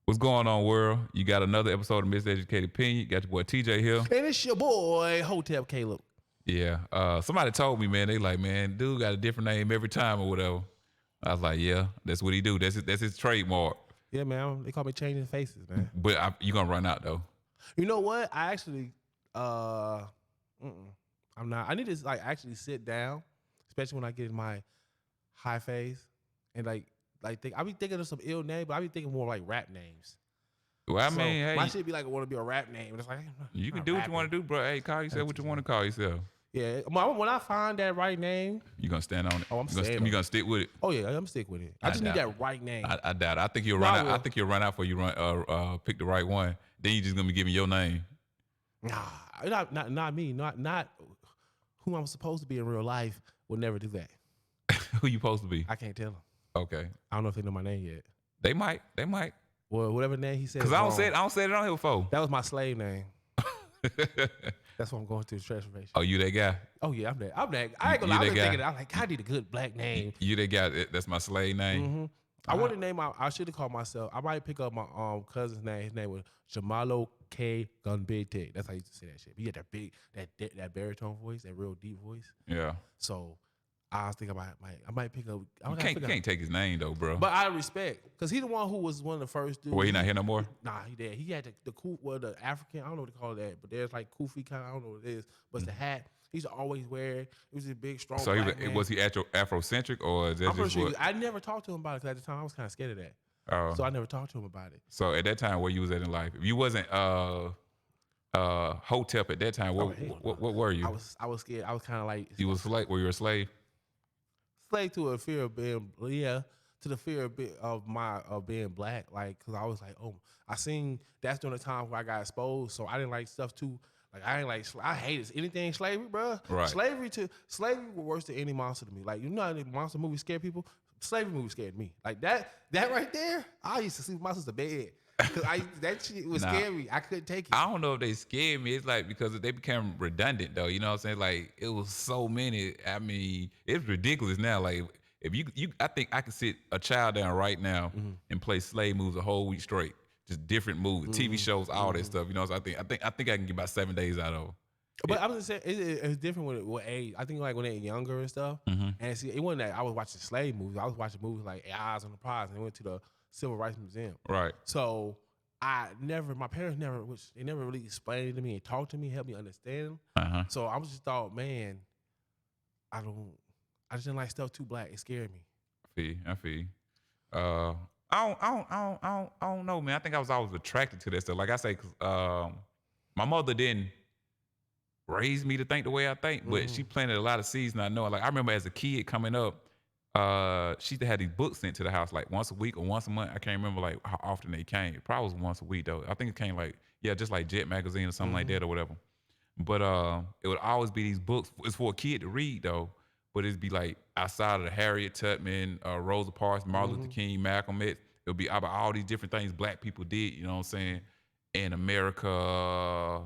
What's going on, world? You got another episode of Miseducated Opinion. You got your boy TJ here. And it's your boy, Hotep Caleb. Yeah. Somebody told me, man, they like, man, dude got a different name every time or whatever. I was like, yeah, that's what he do. That's his trademark. Yeah, man. They call me Changing Faces, man. But you gonna run out though. You know what? I actually, I'm not. I need to actually sit down, especially when I get in my high phase, and think. I be thinking of some ill name, but I be thinking more like rap names. Well, I mean, hey, my shit be like, I want to be a rap name. And it's like you can do what you want to do, bro. Hey, call yourself what you want to call yourself. Yeah, when I find that right name, you gonna stand on it. Oh, you gonna stick with it. Oh yeah, I'm stick with it. I just need that right name. I doubt it. I think you'll run out. I think you'll run out before you pick the right one. Then you just gonna be giving your name. Nah, not me. Not who I'm supposed to be in real life. Would never do that. Who you supposed to be? I can't tell them. Okay. I don't know if they know my name yet. They might. Well, whatever name he said. Because I don't say it on here before. That was my slave name. That's what I'm going through the transformation. Oh, you that guy? Oh yeah, I'm that. I ain't gonna lie. I was thinking, I'm like, I need a good black name. You that guy? That's my slave name. Mm-hmm. I want to name. I should have called myself. I might pick up my cousin's name. His name was Jamalo K. Gunbete. That's how I used to say that shit. He had that big, that baritone voice, that real deep voice. Yeah. So I was thinking I might pick up. You can't take his name though, bro. But I respect, because he the one who was one of the first dudes. Well, he not here no more? Nah, he dead. He had the African, I don't know what to call that, but there's like kufi kind of, I don't know what it is. But it's the hat. He used to always wear it. He was a big, strong black man. Was he Afrocentric or is that I'm just sure what? I never talked to him about it, because at the time I was kind of scared of that. Oh. So I never talked to him about it. So at that time, where you was at in life? If you wasn't Hotep at that time, what were you? I was scared. I was kind of like, you was slave. Were you a slave? Slave to a fear of being, to the fear of being black, like, because I was like, oh, I seen that's during the time where I got exposed, so I didn't like stuff too. Like I hated anything slavery, bro. Right. Slavery was worse than any monster to me. Like, you know how the monster movies scare people? Slavery movie scared me. Like that right there. I used to sleep with my sister bed. Cause that shit was scary. I couldn't take it. I don't know if they scared me. It's like because they became redundant though. You know what I'm saying? Like it was so many. I mean, it's ridiculous now. Like if you I think I could sit a child down right now and play slave moves a whole week straight. Just different movies, TV shows, all that stuff. You know, so I think I can get about 7 days out of it. But I was saying it's different with age. I think like when they're younger and stuff. And see, it wasn't that I was watching slave movies. I was watching movies like Eyes on the Prize, and they went to the Civil Rights Museum. Right. So my parents never really explained it to me and talked to me, helped me understand. So I was just thought, man, I just didn't like stuff too black. It scared me. I feel. I don't know, man. I think I was always attracted to that stuff. Like I say, 'cause my mother didn't raise me to think the way I think, but she planted a lot of seeds, and I know. Like I remember as a kid coming up, she used to have these books sent to the house like once a week or once a month. I can't remember like how often they came. It probably was once a week though. I think it came like just like Jet magazine or something like that or whatever. But it would always be these books. It's for a kid to read though. But it'd be like outside of the Harriet Tubman, Rosa Parks, Martin Luther King, Malcolm X. It would be about all these different things black people did, you know what I'm saying, in America.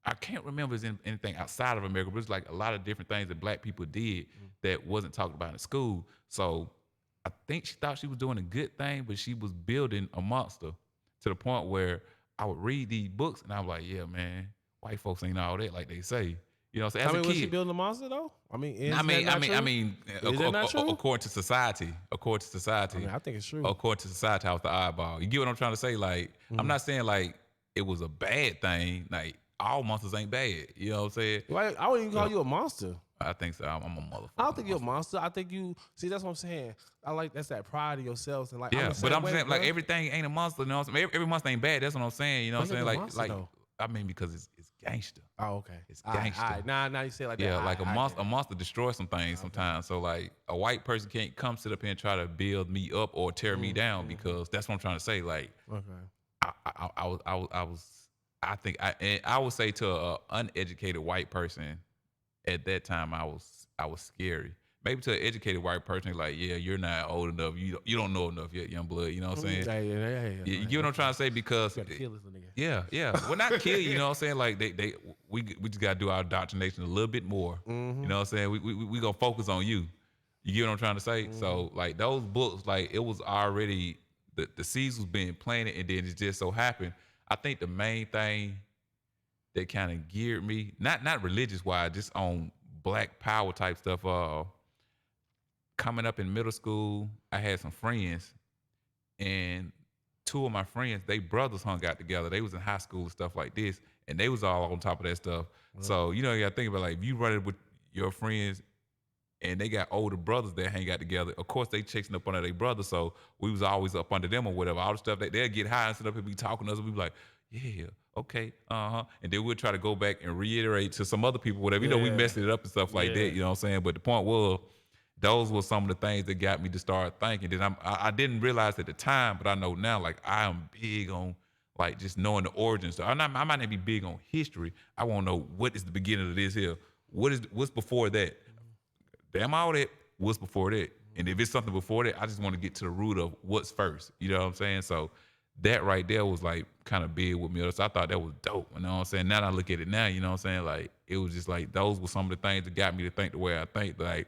I can't remember if there's anything outside of America, but it's like a lot of different things that black people did that wasn't talked about in school. So I think she thought she was doing a good thing, but she was building a monster to the point where I would read these books and I was like, yeah, man, white folks ain't all that like they say. You know what I'm saying? As a kid, was she building a monster though? According to society. I think it's true. According to society, I was the oddball. You get what I'm trying to say? Like, I'm not saying like it was a bad thing. Like, all monsters ain't bad. You know what I'm saying? Right? I wouldn't even call you a monster. I think so. I'm a motherfucker. I don't think you're a monster. I think you see. That's what I'm saying. I like that's that pride of yourself and like. Yeah, but I'm saying like everything ain't a monster. You know what I'm saying? Every monster ain't bad. That's what I'm saying. You know what I'm saying? Like I mean because it's gangster. Oh, okay. It's gangster. All right. Now you say it like that. Yeah, like a monster destroys some things sometimes. So like a white person can't come sit up here and try to build me up or tear me down because that's what I'm trying to say. Like, I would say to an uneducated white person at that time I was scary. Maybe to an educated white person, like, yeah, you're not old enough. You don't know enough yet, young blood. You know what I'm saying? Yeah. You get what I'm trying to say? Because you gotta kill this nigga. Yeah. Well, not kill. You know what I'm saying? Like we just gotta do our indoctrination a little bit more. You know what I'm saying? We gonna focus on you. You get what I'm trying to say? So like those books, like it was already the seeds was being planted, and then it just so happened. I think the main thing that kind of geared me, not religious wise, just on Black Power type stuff. Coming up in middle school, I had some friends, and two of my friends, they brothers hung out together. They was in high school and stuff like this, and they was all on top of that stuff. So you gotta think about, like, if you running with your friends and they got older brothers that hang out together, of course they chasing up under their brothers. So we was always up under them or whatever. All the stuff that they'll get high and sit up and be talking to us, and we be like, yeah, okay, and then we'll try to go back and reiterate to some other people, whatever. We messed it up and stuff like that. You know what I'm saying? But the point was, those were some of the things that got me to start thinking. Then I didn't realize at the time, but I know now, like, I am big on, like, just knowing the origins. So I might not be big on history. I want to know what is the beginning of this here. What's before that? Damn all that. What's before that? And if it's something before that, I just want to get to the root of what's first. You know what I'm saying? So that right there was like kind of big with me. So I thought that was dope. You know what I'm saying? Now that I look at it now, you know what I'm saying? Like, it was just like, those were some of the things that got me to think the way I think. Like,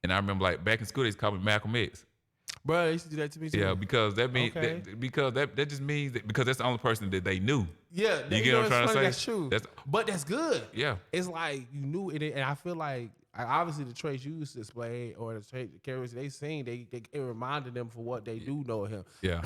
and I remember, like, back in school, they used to call me Malcolm X. Bro, they used to do that to me too. Yeah, because that means that just means that because that's the only person that they knew. Yeah, you get what I'm trying to say? That's true. But that's good. Yeah, it's like you knew it, and I feel like obviously the traits you used to display or the characteristics they seen, it reminded them for what they do know of him. Yeah.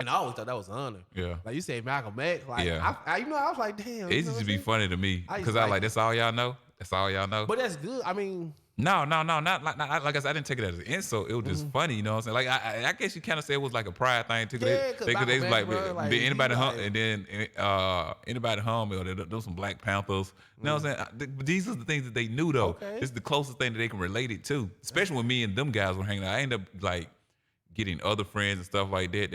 And I always thought that was an honor. Yeah. Like you said, Malcolm X. Like, yeah. I was like, damn. It used to be funny to me because I like, that's all y'all know. That's all y'all know. But that's good. I mean. No, not like I said, I didn't take it as an insult. It was just funny, you know what I'm saying? Like, I guess you kind of say it was like a pride thing too. Yeah, they was like, did anybody hum? And then anybody hum? Or there some Black Panthers. You know what I'm saying? These are the things that they knew though. Okay. This is the closest thing that they can relate it to. Especially when me and them guys were hanging out. I ended up like getting other friends and stuff like that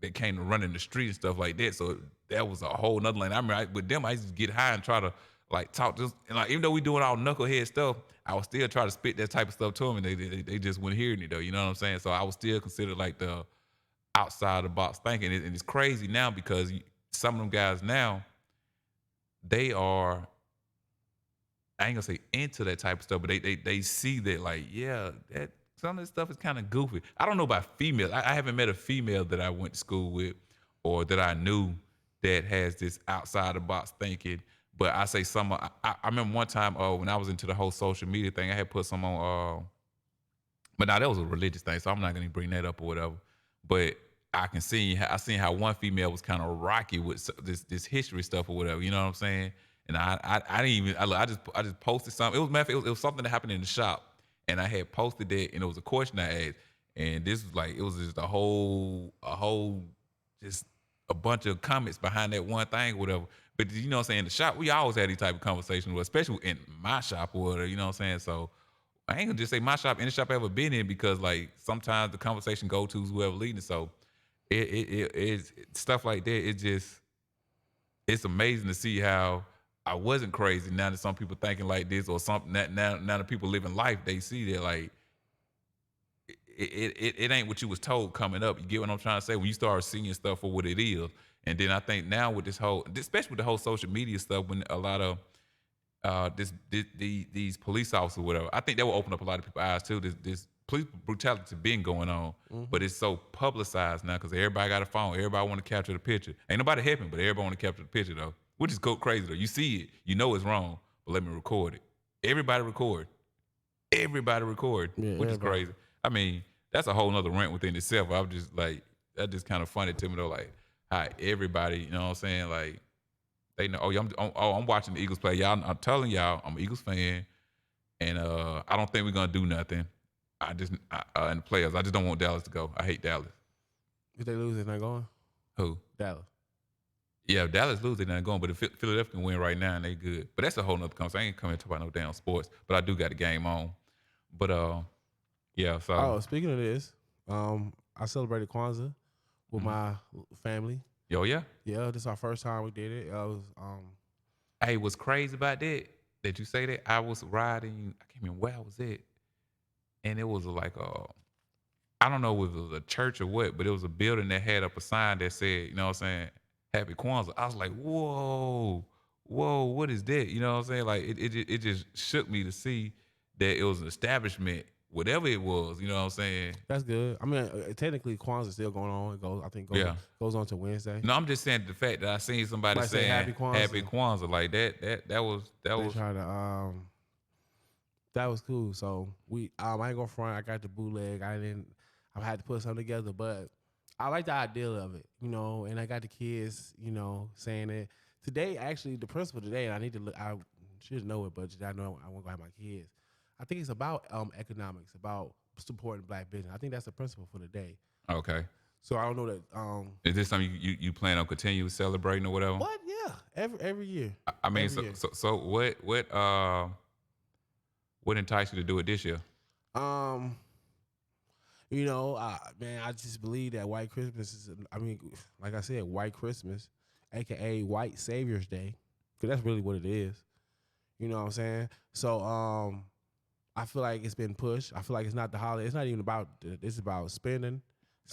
that came to run in the street and stuff like that. So that was a whole nother lane. I remember with them, I used to get high and try to like talk to, and like, even though we doing all knucklehead stuff, I would still try to spit that type of stuff to them, and they just wouldn't hear it though. You know what I'm saying? So I was still considered like the outside the box thinking, and it's crazy now because some of them guys now, they are, I ain't gonna say into that type of stuff, but they see that, like, yeah, that some of this stuff is kind of goofy. I don't know about females. I haven't met a female that I went to school with or that I knew that has this outside the box thinking. But I say some. I remember one time when I was into the whole social media thing, I had put some on. But now that was a religious thing, so I'm not gonna bring that up or whatever. But I seen how one female was kind of rocky with this history stuff or whatever. You know what I'm saying? And I didn't even. I just posted something. It was something that happened in the shop, and I had posted that, and it was a question I asked, and this was like, it was just a whole just a bunch of comments behind that one thing or whatever. But you know what I'm saying, in the shop, we always had these type of conversations, especially in my shop or whatever, you know what I'm saying? So I ain't gonna just say my shop, any shop I ever been in, because like sometimes the conversation go to whoever leading. So it's stuff like that. It's amazing to see how I wasn't crazy. Now that some people thinking like this or something, now that people living life, they see that like it ain't what you was told coming up. You get what I'm trying to say? When you start seeing stuff for what it is. And then I think now with this whole, especially with the whole social media stuff, when a lot of these police officers or whatever, I think that will open up a lot of people's eyes too. This police brutality been going on, but it's so publicized now because everybody got a phone. Everybody want to capture the picture. Ain't nobody helping, but everybody want to capture the picture though, which is crazy though. You see it, you know it's wrong, but let me record it. Everybody record, which is crazy. I mean, that's a whole nother rant within itself. I was just like, that's just kind of funny to me though, like. How everybody, you know what I'm saying, like, they know, I'm watching the Eagles play. Y'all, I'm telling y'all, I'm an Eagles fan, and I don't think we're going to do nothing. In the playoffs, I just don't want Dallas to go. I hate Dallas. If they lose, they're not going? Who? Dallas. Yeah, if Dallas lose, they're not going, but if Philadelphia can win right now, and they good. But that's a whole nother conversation. I ain't coming to talk about no damn sports, but I do got the game on. But, yeah, so. Oh, speaking of this, I celebrated Kwanzaa with my family. Yo, yeah? Yeah, this is our first time we did it. Hey, what's crazy about that you say that? I was riding, I can't remember where I was at, and it was like I don't know if it was a church or what, but it was a building that had up a sign that said, you know what I'm saying, Happy Kwanzaa. I was like, whoa, what is that? You know what I'm saying? Like, it just shook me to see that it was an establishment whatever it was. You know what I'm saying? That's good. I mean, technically, Kwanzaa still going on. It goes, I think, Yeah. goes on to Wednesday. No, I'm just saying the fact that I seen somebody Somebody say saying Happy Kwanzaa. Happy Kwanzaa like that was They trying to that was cool. So I ain't gonna front. I got the bootleg. I had to put something together, but I like the idea of it, you know. And I got the kids, you know, saying it today. Actually, the principle today, and I need to look. I should know it, but I know I want to have my kids. I think it's about economics, about supporting black business. I think that's the principle for the day. Okay. So I don't know that. Is this something you plan on continue celebrating or whatever? What? Yeah, every year. I mean, Every year. so what enticed you to do it this year? You know, man, I just believe that White Christmas is. I mean, like I said, White Christmas, aka White Savior's Day, because that's really what it is. You know what I'm saying? So, I feel like it's been pushed. I feel like it's not the holiday. It's not even about. It's about spending.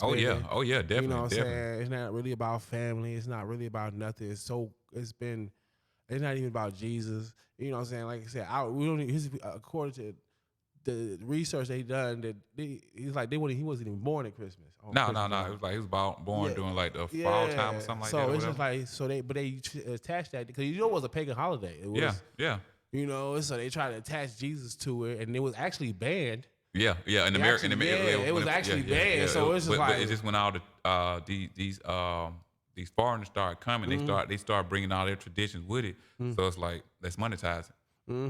Oh yeah, definitely. You know what I'm definitely. saying? It's not really about family. It's not really about nothing. It's not even about Jesus. You know what I'm saying? Like I said, we don't. According to the research they done, that he wasn't even born at Christmas. No. It was like he was born during like the fall time or something like that. So or it's whatever. just like they attached that because it was a pagan holiday. It was, yeah. You know, so they tried to attach Jesus to it, and it was actually banned. Yeah. In America, it was actually banned. So it's just but it's just when all these foreigners started coming, they start bringing all their traditions with it. So it's like let's monetize it.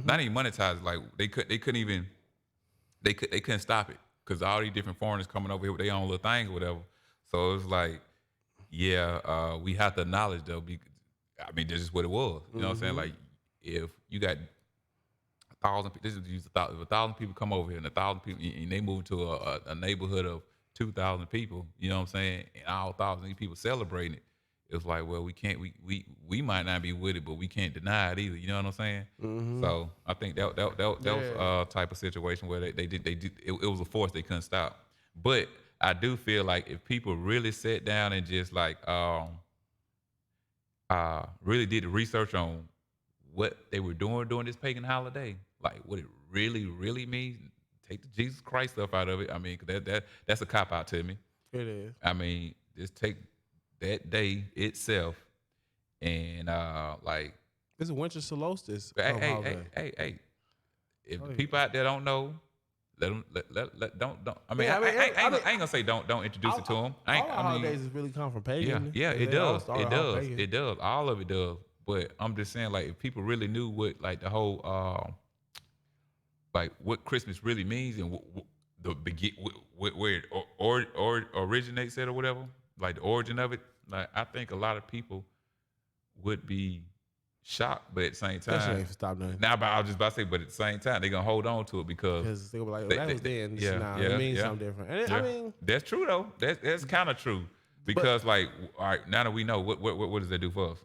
Not even monetize it. Like they couldn't stop it because all these different foreigners coming over here with their own little thing or whatever. So it's like, we have to acknowledge though. I mean, this is what it was. You know what I'm saying? Like if you got 1,000, this is if 1,000 people come over here and 1,000 people, and they move to a neighborhood of 2,000 people. You know what I'm saying? And all 1,000 of these people celebrating it. It's like, well, we can't. We might not be with it, but we can't deny it either. You know what I'm saying? So I think that was a type of situation where they did it was a force they couldn't stop. But I do feel like if people really sat down and just like really did the research on what they were doing during this pagan holiday, like what it really means, take the Jesus Christ stuff out of it. I mean, that's a cop out to me. It is. I mean, just take that day itself and like it's a winter solstice. Hey. If the people out there don't know, let them don't. I mean, I ain't gonna say don't introduce it to them. All holidays is really come from pagan. Yeah, it does. It does. All of it does. But I'm just saying, like, if people really knew what, like, the whole, like, what Christmas really means and where it originates at or whatever, like the origin of it, like, I think a lot of people would be shocked, but at the same time, especially if stop nothing. Now, but I was just about to say, but at the same time, they're gonna hold on to it because they're gonna be like, that was then. It means something different. And I mean, that's true though. That's kind of true because, like, all right, now that we know, what does that do for us?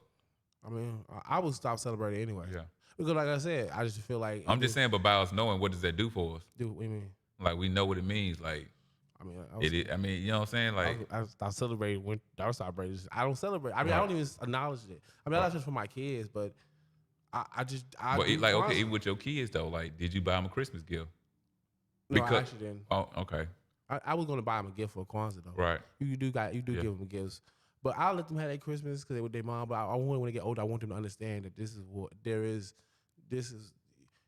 I mean, I would stop celebrating anyway. Yeah. Because, like I said, I just feel like I'm just saying, but by us knowing, what does that do for us? What do you mean? Like, we know what it means. Like, I mean, you know what I'm saying? Like, I celebrate when I celebrate. I don't celebrate. I mean, I don't even acknowledge it. I mean, I just for my kids, but I just. But like, okay, even with your kids though, like, did you buy them a Christmas gift? No, I actually didn't. Oh, okay. I was gonna buy them a gift for Kwanzaa though. Right. You do give them gifts. But I'll let them have their Christmas because they with their mom. But I want when they get older, I want them to understand that this is what there is. This is,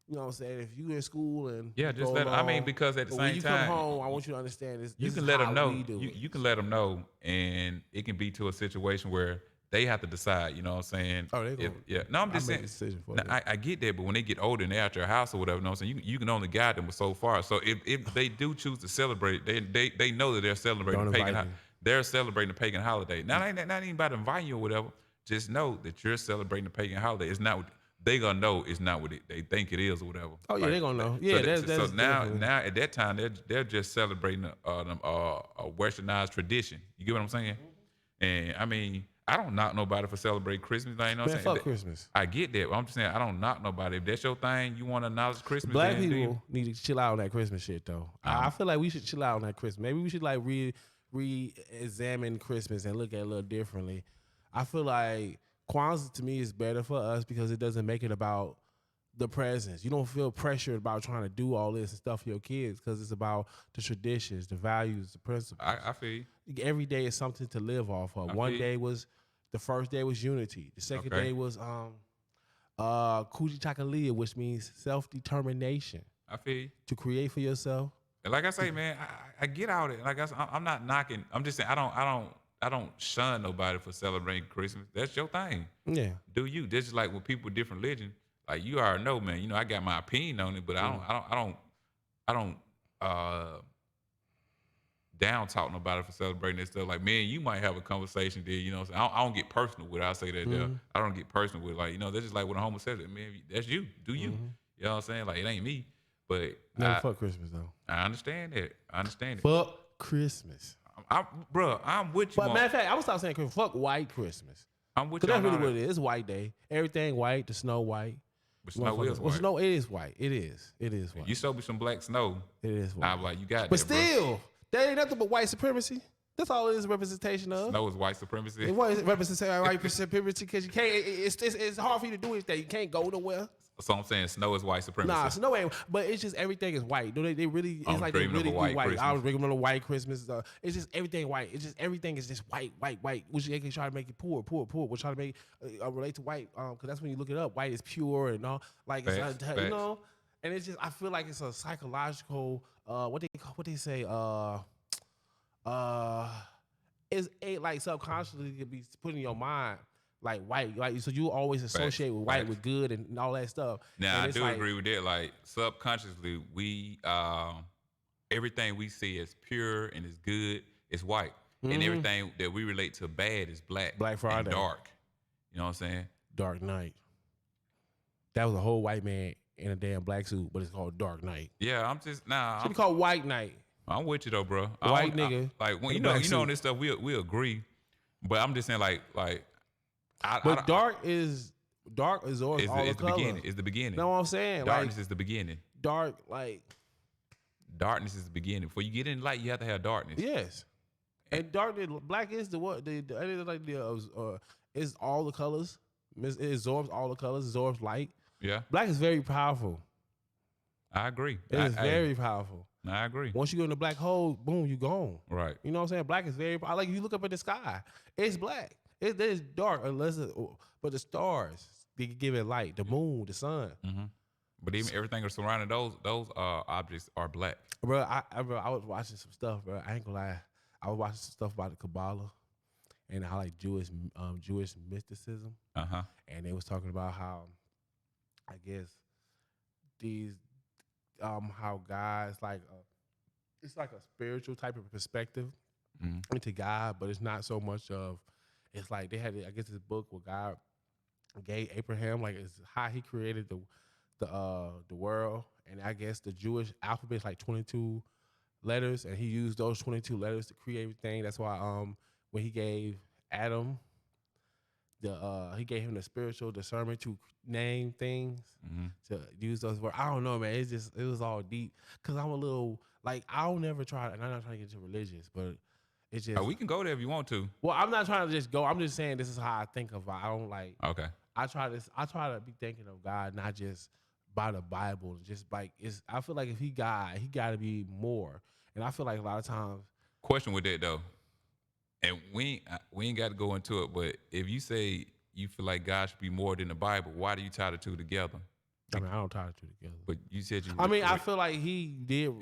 you know what I'm saying? If you in school and just let them. I mean, because at the same time, when you come home, I want you to understand this. You can let them know. You can let them know, and it can be to a situation where they have to decide. You know what I'm saying? Oh, they go. No, I'm just saying. I get that, but when they get older and they're at your house or whatever, you know what I'm saying? You can only guide them so far. So if they do choose to celebrate, they know that they're celebrating the pagan. They're celebrating the pagan holiday. Not even about inviting you or whatever. Just know that you're celebrating the pagan holiday. It's not. They gonna know it's not what they think it is or whatever. Oh yeah, they gonna know. Yeah, so now at that time they're just celebrating a westernized tradition. You get what I'm saying? And I mean, I don't knock nobody for celebrating Christmas. You know what I'm saying? Fuck Christmas. I get that. But I'm just saying I don't knock nobody. If that's your thing, you want to acknowledge Christmas. Black people need to chill out on that Christmas shit though. I feel like we should chill out on that Christmas. Maybe we should like re-examine Christmas and look at it a little differently. I feel like Kwanzaa to me is better for us because it doesn't make it about the presence. You don't feel pressured about trying to do all this and stuff for your kids because it's about the traditions, the values, the principles. I feel you. Every day is something to live off of. I One feel day was the first day was unity. The second Okay. day was Kuji Chakalia, which means self-determination I feel you. to create for yourself. And like I say, man, I get out it. Like I'm not knocking. I'm just saying I don't shun nobody for celebrating Christmas. That's your thing. Yeah. Do you? This is like with people with different religion. Like you already know, man. You know, I got my opinion on it, but I don't down talk nobody for celebrating this stuff. Like, man, you might have a conversation there, you know what I'm saying? I don't get personal with it. I'll say that there. I don't get personal with it. Like, you know, that's just like when a homosexual, man, that's you. Do you. You know what I'm saying? Like, it ain't me. But Fuck Christmas though. I understand that. I understand it. Fuck Christmas. Bro, I'm with you. But matter of fact, I would stop saying Christmas. Fuck white Christmas. I'm with you. Because that's really what it is. It's white day. Everything white. The snow white. But snow is white. Well, snow, it is white. It is. It is white. You showed me some black snow. It is white. I'm like, you got but that, bro. still, that ain't nothing but white supremacy. That's all it is, representation of. Snow is white supremacy. It was representation of white supremacy because you can't. It's hard for you to do anything. You can't go nowhere. So I'm saying snow is white supremacy. Nah, snow ain't. But it's just everything is white. They really. It's like they really do white. Christmas. I was drinking on a white Christmas. It's just everything white. It's just everything is just white. Which they can try to make it poor. We're trying to make relate to white. Because that's when you look it up. White is pure and all. Like Facts. you know. And it's just I feel like it's a psychological. What they say. It's like subconsciously could be put in your mind like white, like so you always associate with white with good and all that stuff. Now and I do agree with that. Like subconsciously, we everything we see as pure and as good is white, and everything that we relate to bad is black. Black Friday, and dark. You know what I'm saying? Dark Knight. That was a whole white man in a damn black suit, but it's called Dark Knight. Yeah, I'm just Should be called White Knight. I'm with you though, bro. White nigga. Like when you know on this stuff, we agree. But I'm just saying like dark is all is the color. beginning. Is the beginning. Know what I'm saying? Darkness is the beginning. Dark like darkness is the beginning. Before you get in light, you have to have darkness. Yes. And darkness, black is the what? It's all the colors. It absorbs all the colors. Absorbs light. Yeah. Black is very powerful. I agree. It is very powerful. I agree. Once you go in the black hole, boom, you gone. Right. You know what I'm saying? Black is very. Like if you look up at the sky, it's black. It is dark but the stars they give it light. The moon, the sun. Mm-hmm. But even everything surrounding those objects are black. Bro, I was watching some stuff, bro. I ain't gonna lie. I was watching some stuff about the Kabbalah and how like Jewish mysticism. And they was talking about how I guess these how God's like it's like a spiritual type of perspective into God, but it's not so much of. It's like they had, I guess, this book where God gave Abraham, like, it's how he created the world, and I guess the Jewish alphabet is like 22 letters, and he used those 22 letters to create everything. That's why when he gave Adam he gave him the spiritual discernment to name things, to use those words. I don't know, man. It was all deep because I'm a little like I'll never try, and I'm not trying to get into religious, but. It's just, we can go there if you want to. Well, I'm not trying to just go. I'm just saying this is how I think of it. I don't like. Okay. I try to be thinking of God not just by the Bible. Just like I feel like if he God, he got to be more. And I feel like a lot of times. Question with that though, and we ain't got to go into it. But if you say you feel like God should be more than the Bible, why do you tie the two together? I mean, I don't tie the two together. But you said you. I mean, I feel like he did.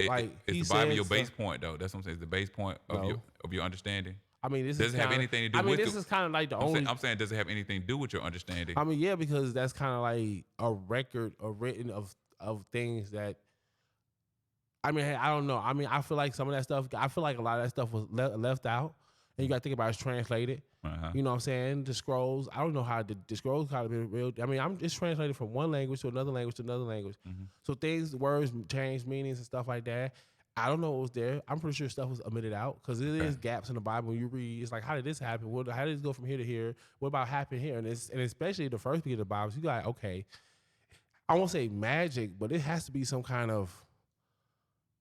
Is the Bible your base point though? That's what I'm saying. Is the base point of your understanding? I mean, does it have anything to do with? I mean, this is kind of like the only. I'm saying, does it have anything to do with your understanding? I mean, yeah, because that's kind of like a record, a written of things that. I mean, I don't know. I mean, I feel like some of that stuff. I feel like a lot of that stuff was left out, and you got to think about it's translated. You know what I'm saying? The scrolls. I don't know how the scrolls kind of been real. I mean, it's translated from one language to another language to another language. So words change meanings and stuff like that. I don't know what was there. I'm pretty sure stuff was omitted out because there is gaps in the Bible. When you read, it's like, how did this happen? How did this go from here to here? What about happen here? And especially the first beginning of the Bible, you got okay. I won't say magic, but it has to be some kind of.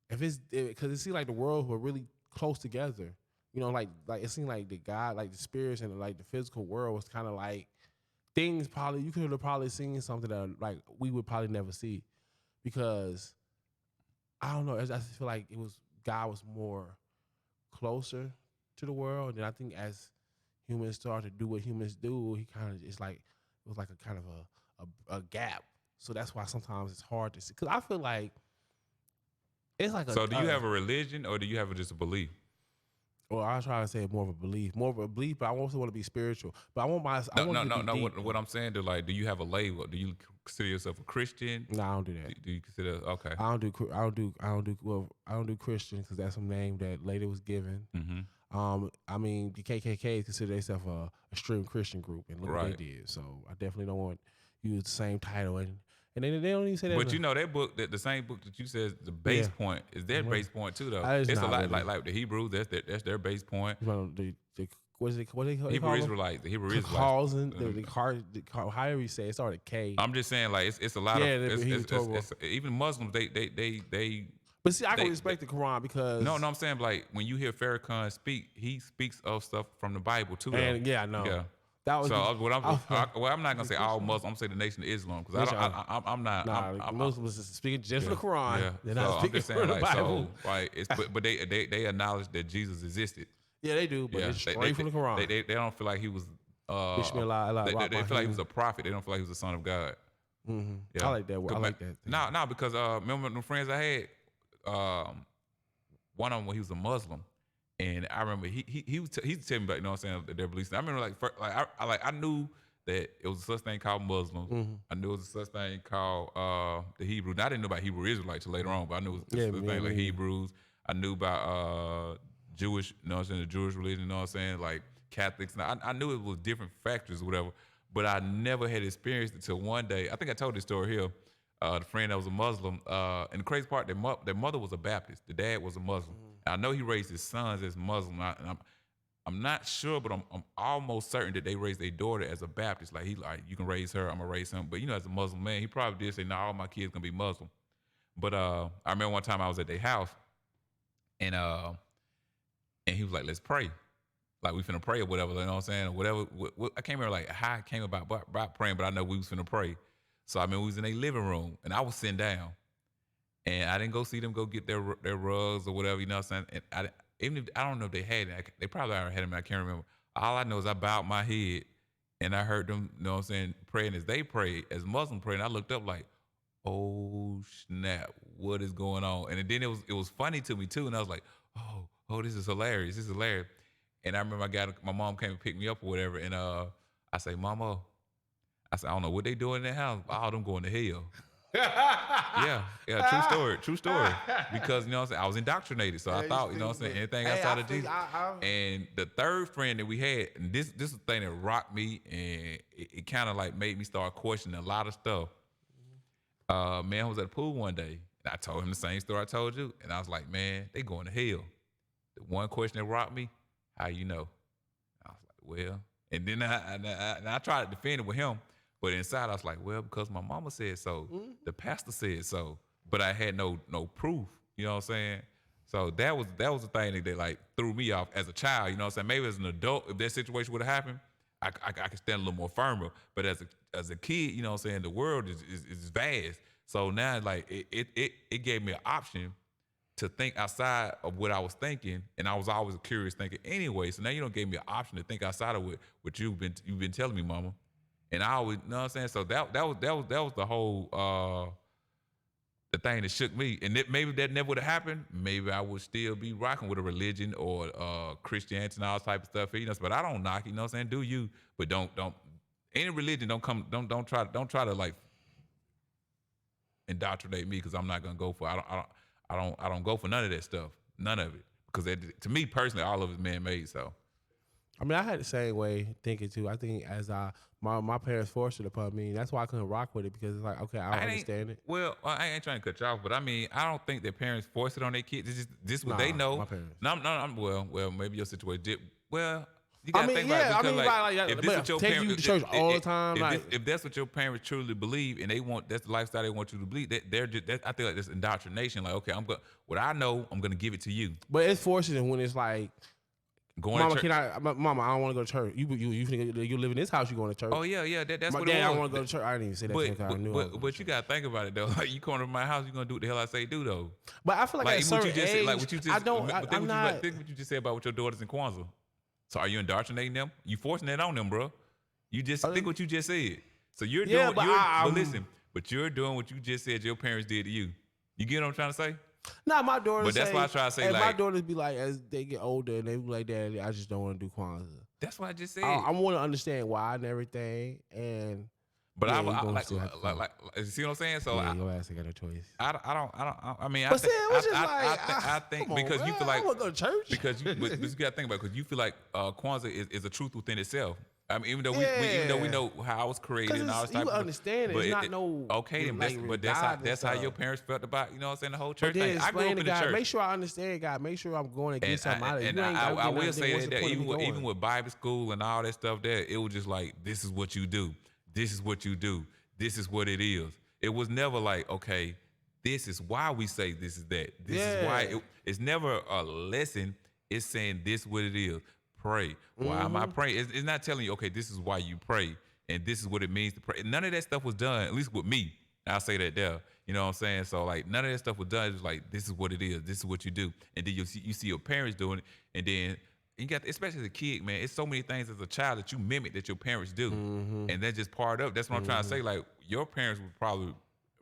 Because it seemed like the worlds were really close together. You know, like it seemed like the God, like the spirits and like the physical world was kind of like things probably you could have probably seen something that like we would probably never see, because I don't know. I just feel like God was more closer to the world, and I think as humans start to do what humans do, he kind of it was like a kind of a gap. So that's why sometimes it's hard to see. Because I feel like it's like So do you have a religion or do you have just a belief? Well, I was trying to say more of a belief, but I also want to be spiritual. But I want No. What I'm saying, like, do you have a label? Do you consider yourself a Christian? No, I don't do that. Do you consider okay? I don't do Christian because that's a name that later was given. Mm-hmm. I mean, the KKK consider themselves a extreme Christian group, and look what they did. So I definitely don't want to use the same title, and they don't even say that. But you know that book, the same book that you said the base point is their base point too, though. It's a lot really. like the Hebrews. That's their base point. What they Hebrew Israelites. The Hebrew Israelites. However you say it started K. I'm just saying, like it's a lot of it's, even Muslims. They. But see, I can respect the Quran because no, I'm saying like when you hear Farrakhan speak, he speaks of stuff from the Bible too. And yeah, I know. Yeah. That was I'm not gonna say all Muslims. I'm gonna say the Nation of Islam because I'm not. Nah, Muslims is speaking just for the Quran. Yeah. They're not speaking for the Bible. So like, but they acknowledge that Jesus existed. Yeah, they do, but it's straight from the Quran. They don't feel like he was. They feel like he was a prophet. They don't feel like he was the son of God. Mm-hmm. Yeah. I like that. I like that. No, because remember the friends I had. One of them, he was a Muslim. And I remember he was telling me about, you know what I'm saying, their beliefs. I remember I knew that it was a such thing called Muslims. Mm-hmm. I knew it was a such thing called the Hebrews. I didn't know about Hebrew Israelites till later on, but I knew it was a thing like Hebrews. I knew about Jewish, you know what I'm saying, the Jewish religion, you know what I'm saying, like Catholics. Now, I knew it was different factors or whatever, but I never had experienced it till one day. I think I told this story here. The friend that was a Muslim, and the crazy part, their mother was a Baptist. The dad was a Muslim. I know he raised his sons as Muslim. I'm not sure, but I'm almost certain that they raised their daughter as a Baptist. Like you can raise her, I'm gonna raise him. But you know, as a Muslim man, he probably did say, "No, all my kids gonna be Muslim." But I remember one time I was at their house, and he was like, "Let's pray." Like we finna pray or whatever. You know what I'm saying? Or whatever. I can't remember like how I came about praying, but I know we was finna pray. So I mean, we was in their living room, and I was sitting down, and I didn't go see them go get their rugs or whatever, you know what I'm saying? And even if I don't know if they had it, they probably already had them. I can't remember. All I know is I bowed my head, and I heard them, you know what I'm saying, praying as they prayed, as Muslim praying. I looked up like, oh snap, what is going on? And then it was funny to me too, and I was like, oh, this is hilarious. This is hilarious. And I remember my mom came and picked me up or whatever, and I say, Mama. I said, I don't know what they doing in their house. All them going to hell. yeah, true story. Because, you know what I'm saying, I was indoctrinated. So I thought, you know what I'm saying, anything outside of Jesus. And the third friend that we had, and this is the thing that rocked me, and it kind of like made me start questioning a lot of stuff. Man was at the pool one day, and I told him the same story I told you. And I was like, man, they going to hell. The one question that rocked me, how you know? I was like, well, and then I tried to defend it with him. But inside, I was like, well, because my mama said so. Mm-hmm. The pastor said so. But I had no proof. You know what I'm saying? So that was the thing that like threw me off as a child. You know what I'm saying? Maybe as an adult, if that situation would have happened, I could stand a little more firmer. But as a kid, you know what I'm saying, the world is vast. So now, like, it gave me an option to think outside of what I was thinking, and I was always a curious thinker anyway. So now you don't give me an option to think outside of what you've been telling me, Mama. And I always, you know what I'm saying? So that was the whole the thing that shook me. And maybe that never would have happened. Maybe I would still be rocking with a religion or Christianity and all type of stuff. You know, but I don't knock, you know what I'm saying? Do you? But don't any religion don't try to like indoctrinate me, because I'm not gonna go for I don't go for none of that stuff. None of it. Because to me personally, all of it's man-made. So I mean, I had the same way thinking too. I think as my parents forced it upon me. That's why I couldn't rock with it, because it's like, okay, I understand it. Well, I ain't trying to cut you off, but I mean, I don't think that parents force it on their kids. It's just what they know. My parents. No, well, maybe your situation did. Well, you gotta think about it, because if this is what your parents you to church all the time, if that's what your parents truly believe and that's the lifestyle they want you to believe, I feel like that's indoctrination. Like, okay, what I know, I'm gonna give it to you. But it's forcing it when it's like, Going Mama, to church. Mama, I don't want to go to church. You live in this house, you going to church. Oh yeah, that's My what dad, it I was. want to go to church. I didn't even say that to him because I knew I was going But you gotta think about it though. Like you come to my house, you gonna do what the hell I say do though. But I feel like at a certain age, I don't. I'm not. Think what you just said about with your daughters in Kwanzaa. So are you indoctrinating them? You forcing that on them, bro. You just think what you just said. So you're doing. But listen, but you're doing what you just said your parents did to you. You get what I'm trying to say? Nah, my daughters. But that's why I try to say, and like, my daughters be like, as they get older, and they be like, Daddy, I just don't want to do Kwanzaa. That's what I just said. I want to understand why and everything, and. But I like, see what I'm saying? So yeah, your ass ain't got no choice. I mean, I think because you feel like I want to go to church because you got to think about it, because you feel like Kwanzaa is a truth within itself. I mean, even though we know how I was created and all this type of stuff. You understand it. It's not no. Okay, then but that's how your parents felt about, you know what I'm saying, the whole church thing. I grew up in the church. Make sure I understand, God. Make sure I'm going to get something out of it. And I will say that even with Bible school and all that stuff there, it was just like, this is what you do. This is what you do. This is what it is. It was never like, okay, this is why we say this is that. This is why. It's never a lesson. It's saying this what it is. Pray. Why am I praying? It's not telling you, okay, this is why you pray, and this is what it means to pray. None of that stuff was done, at least with me. I'll say that there. You know what I'm saying? So, like, none of that stuff was done. It was like, this is what it is. This is what you do. And then you see your parents doing it, and then you got, especially as a kid, man, it's so many things as a child that you mimic that your parents do. And that's just part of it. That's what I'm trying to say. Like, your parents would probably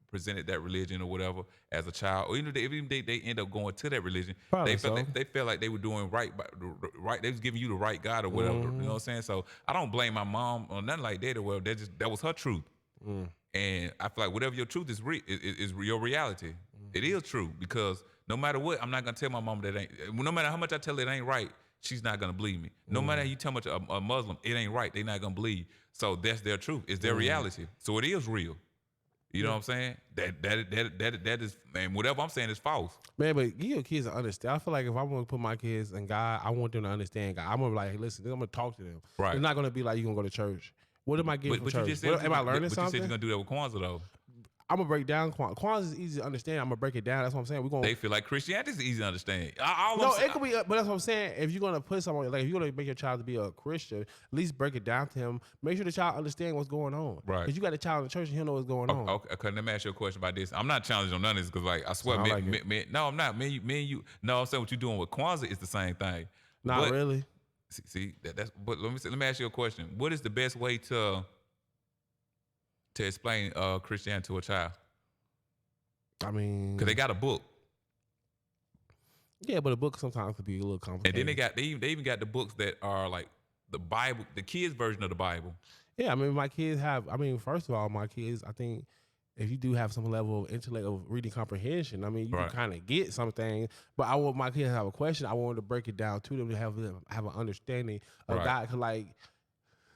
presented that religion or whatever as a child, or even if they end up going to that religion, they felt like they were doing right, they was giving you the right God or whatever. You know what I'm saying? So I don't blame my mom or nothing like that. Or whatever. That was her truth, and I feel like whatever your truth is your reality. It is true, because no matter what, I'm not gonna tell my mom that ain't. No matter how much I tell her it ain't right, she's not gonna believe me. No matter how you tell much a Muslim it ain't right, they're not gonna believe. So that's their truth. It's their reality. So it is real. You know what I'm saying? That is, man, whatever I'm saying is false. Man, but give your kids to understand. I feel like if I'm going to put my kids in God, I want them to understand God. I'm going to be like, hey, listen, I'm going to talk to them. Right. It's not going to be like, you're going to go to church. What am I getting from church? Am I learning something? But you said you're going to do that with Kwanzaa, though. I'm going to break down Kwanzaa. Kwanzaa is easy to understand. I'm going to break it down. That's what I'm saying. They feel like Christianity is easy to understand. It could be, but that's what I'm saying. If you're going to put someone, like if you're going to make your child to be a Christian, at least break it down to him. Make sure the child understands what's going on. Right. Because you got a child in the church and he'll know what's going on. Okay, let me ask you a question about this. I'm not challenging on none of this, because, like, I swear, no, I'm not. Me and you. No, I'm saying what you're doing with Kwanzaa is the same thing. Not really. See, that's. But let me ask you a question. What is the best way to explain Christianity to a child? I mean, because they got a book. Yeah, but a book sometimes could be a little complicated. And then they even got the books that are like the Bible, the kids' version of the Bible. Yeah, I mean, my kids have. I mean, first of all, my kids, I think, if you do have some level of intellect of reading comprehension, I mean, you can kind of get something. But I want my kids to have a question. I want them to break it down to them to have an understanding of God. Cause like,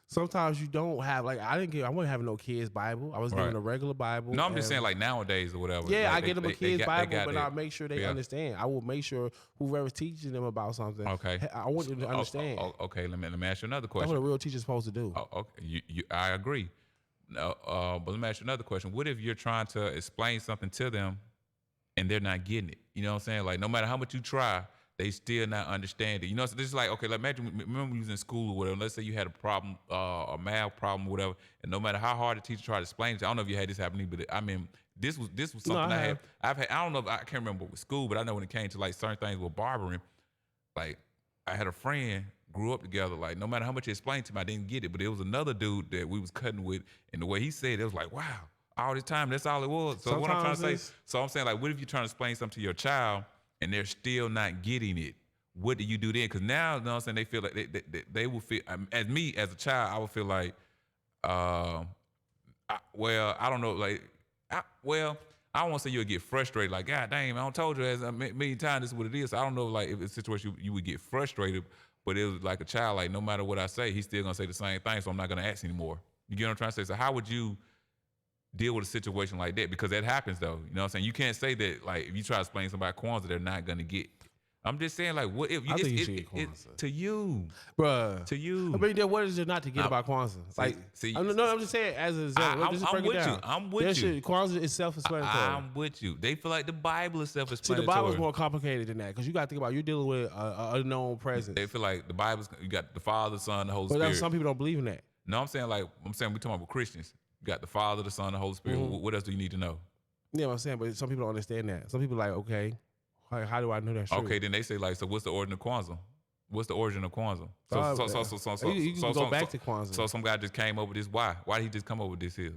sometimes you don't have, like, I wasn't having no kids' Bible. I was given a regular Bible. No, I'm just saying, like, nowadays or whatever. Yeah, like I get them a kid's Bible, but I make sure they understand. I will make sure whoever's teaching them about something, I want them to understand. Okay, let me ask you another question. That's what a real teacher's supposed to do. Okay, I agree. No, but let me ask you another question. What if you're trying to explain something to them and they're not getting it? You know what I'm saying? Like, no matter how much you try, they still not understand it. You know, so this is like, okay, like, imagine, remember you was in school or whatever. Let's say you had a problem, a math problem or whatever, and no matter how hard the teacher tried to explain it, I don't know if you had this happening, but I mean, this was something I've had. I don't know if I can't remember with school, but I know when it came to like certain things with barbering, like, I had a friend, grew up together, like, no matter how much he explained to me, I didn't get it, but it was another dude that we was cutting with, and the way he said it was like, wow, all this time, that's all it was. So what I'm trying to say, so I'm saying, like, what if you're trying to explain something to your child and they're still not getting it? What do you do then? Because now, you know what I'm saying, they feel like they will feel, as me, as a child, I would feel like, I don't know, like, I don't want to say you'll get frustrated, like, God dang, I told you as a million times this is what it is. So I don't know, like, if it's a situation you would get frustrated, but it was like a child, like, no matter what I say, he's still going to say the same thing, so I'm not going to ask anymore. You get what I'm trying to say? So how would you deal with a situation like that? Because that happens, though. You know what I'm saying? You can't say that, like, if you try to explain to somebody Kwanzaa, they're not going to get. I'm just saying, like, what if I think you should get Kwanzaa. to you, Bruh. to you? I mean, then what is there not to get I'm- about Kwanzaa? see- see- I'm just saying as an example. Just I'm break it with you. down. I'm with you. Kwanzaa is self-explanatory. I'm with you. They feel like the Bible is See, self-explanatory. the Bible's more complicated than that because you got to think about you're dealing with an unknown presence. They feel like the Bible's you got the Father, Son, the Holy But Spirit. some people don't believe in that. No, I'm saying we're talking about Christians. You got the Father, the Son, the Holy Spirit. What else do you need to know? Yeah, I'm saying, but some people don't understand that. Some people are like, okay, how do I know that's true? Okay, then they say like, so what's the origin of Kwanzaa? What's the origin of Kwanzaa? You can go back to Kwanzaa. So some guy just came up with this. Why? Why did he just come up with this here?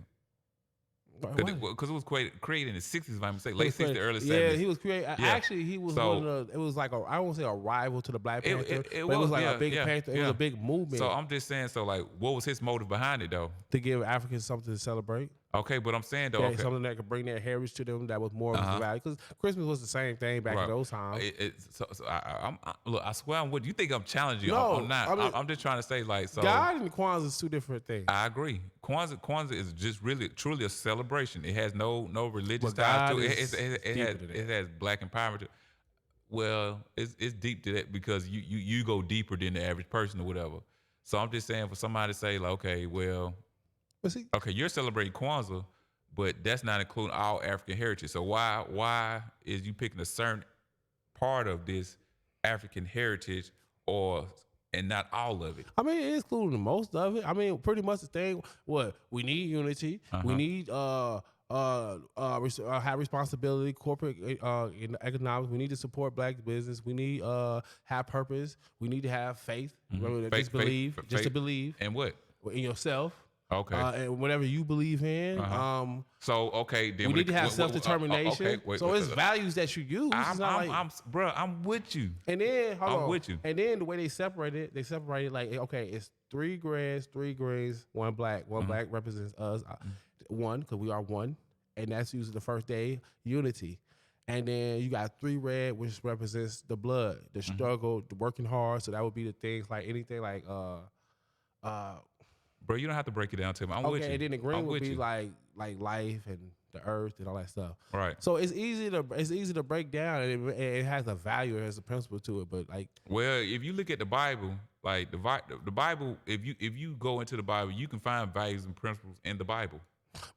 Because it was created in the 60s, if I'm mistaken, late 60s, early 70s. Yeah, he was created. Yeah. Actually, he was one of the, it was like I won't say a rival to the Black Panther, but it was like a big Panther. It was a big movement. So I'm just saying, so like, what was his motive behind it though? To give Africans something to celebrate. Okay, but I'm saying though, Something that could bring their heritage to them that was more of a value. Because Christmas was the same thing back in those times. Look, I swear I'm with you. You think I'm challenging you? No, I'm not. I mean, I'm just trying to say like, so God and Kwanzaa is two different things. I agree. Kwanzaa is just really truly a celebration. It has no religious But ties God to it. is It has black empowerment. Well, it's deep to that because you go deeper than the average person or whatever. So I'm just saying for somebody to say like, okay, well, okay, you're celebrating Kwanzaa, but that's not including all African heritage. So why is you picking a certain part of this African heritage and not all of it? I mean, it's including most of it. I mean, pretty much the thing. What we need unity. We need have responsibility, corporate economics. We need to support black business. We need have purpose. We need to have faith. Just believe. And what? In yourself. Okay. And whatever you believe in. So okay, then we need to have self-determination. Okay, so it's values that you use. I'm with you. And then I'm with you. And then the way they separate it like, okay, it's 3 greens, 1 black. 1 black represents us. 1, because we are one, and that's usually the first day unity. And then you got 3 red, which represents the blood, the struggle, the working hard. So that would be the things like anything like Bro, you don't have to break it down to me. I'm with you. And then the green would be like life and the earth and all that stuff. Right. So it's easy to break down, and it has a value, it has a principle to it. But like, well, if you look at the Bible, like the Bible, if you go into the Bible, you can find values and principles in the Bible.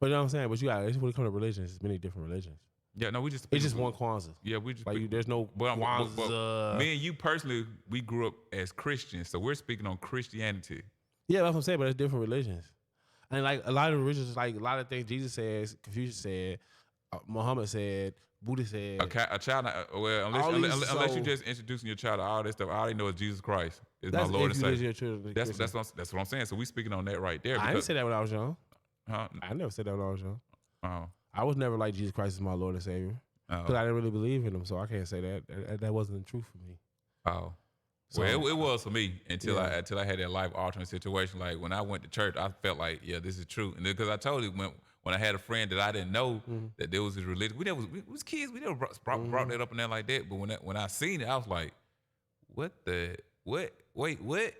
But you know what I'm saying? But when it comes to religions, there's many different religions. Yeah, no, it's just one Kwanzaa. Yeah, we just like there's no Kwanzaa. But me and you personally, we grew up as Christians, so we're speaking on Christianity. Yeah, that's what I'm saying, but it's different religions. And like a lot of religions, like a lot of things Jesus says, Confucius said, Muhammad said, Buddha said. A child, well, unless you're just introducing your child to all that stuff, all they know is Jesus Christ is my Lord and Savior. That's what I'm saying. So we speaking on that right there. I didn't say that when I was young. Huh? I never said that when I was young. Oh. I was never like Jesus Christ is my Lord and Savior because I didn't really believe in him, so I can't say that. That wasn't the truth for me. Oh. So, well, it was for me until I had that life altering situation. Like when I went to church, I felt like, yeah, this is true. And because I told you when I had a friend that I didn't know that there was this religion, we was kids, we never brought that up and that like that. But when I seen it, I was like, what? Wait, what?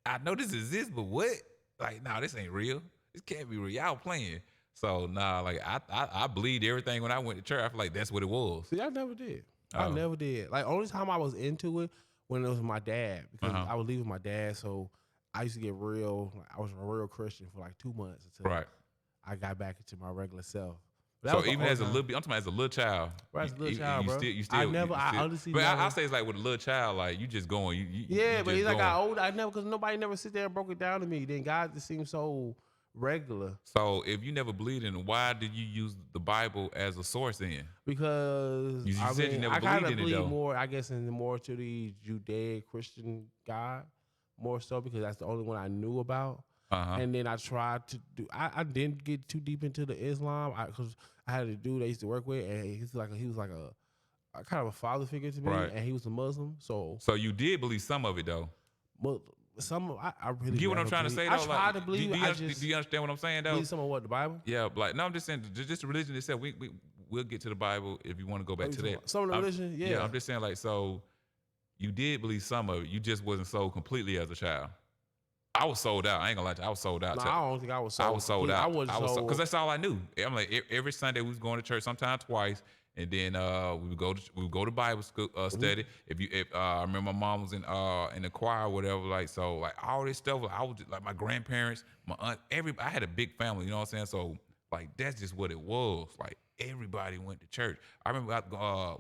I know this exists, but what? Like, nah, this ain't real. This can't be real. Y'all playing. So nah, like I believed everything when I went to church. I feel like that's what it was. See, I never did. I never did. Like only time I was into it when it was my dad, because I would leave with my dad. So I used to get real. I was a real Christian for like 2 months until I got back into my regular self. So even as a little, I'm talking about as a little child. Right, as a little child, bro. You still. I honestly. But I say it's like with a little child, like you just going. But he's like got older. Because nobody never sit there and broke it down to me. Then God just seems so regular. So if you never believed in it, why did you use the Bible as a source then? Because you said you never I believed kind of in it believe though. more, I guess, in more to the Judeo-Christian God, more so because that's the only one I knew about. And then I tried to do. I didn't get too deep into the Islam because I had a dude I used to work with, and he was like a kind of a father figure to me, and he was a Muslim. So you did believe some of it though. I really get what I'm trying to say though. I tried to believe. Do you understand what I'm saying though? Believe some of what, the Bible? Yeah, like no, I'm just saying just the religion itself. We'll get to the Bible if you want to go back to that. Some of the religion, yeah. Yeah, I'm just saying like so. You did believe some of it. You just wasn't sold completely as a child. I was sold out. I ain't gonna lie to you. I was sold out. No, I don't think I was sold. I was sold out. I was sold because that's all I knew. I'm like every Sunday we was going to church, sometimes twice, and then we would go to Bible school study. If I remember my mom was in the choir or whatever, like so like all this stuff. Like, I was just, like my grandparents, my aunt, I had a big family, you know what I'm saying? So like that's just what it was. Like everybody went to church. I remember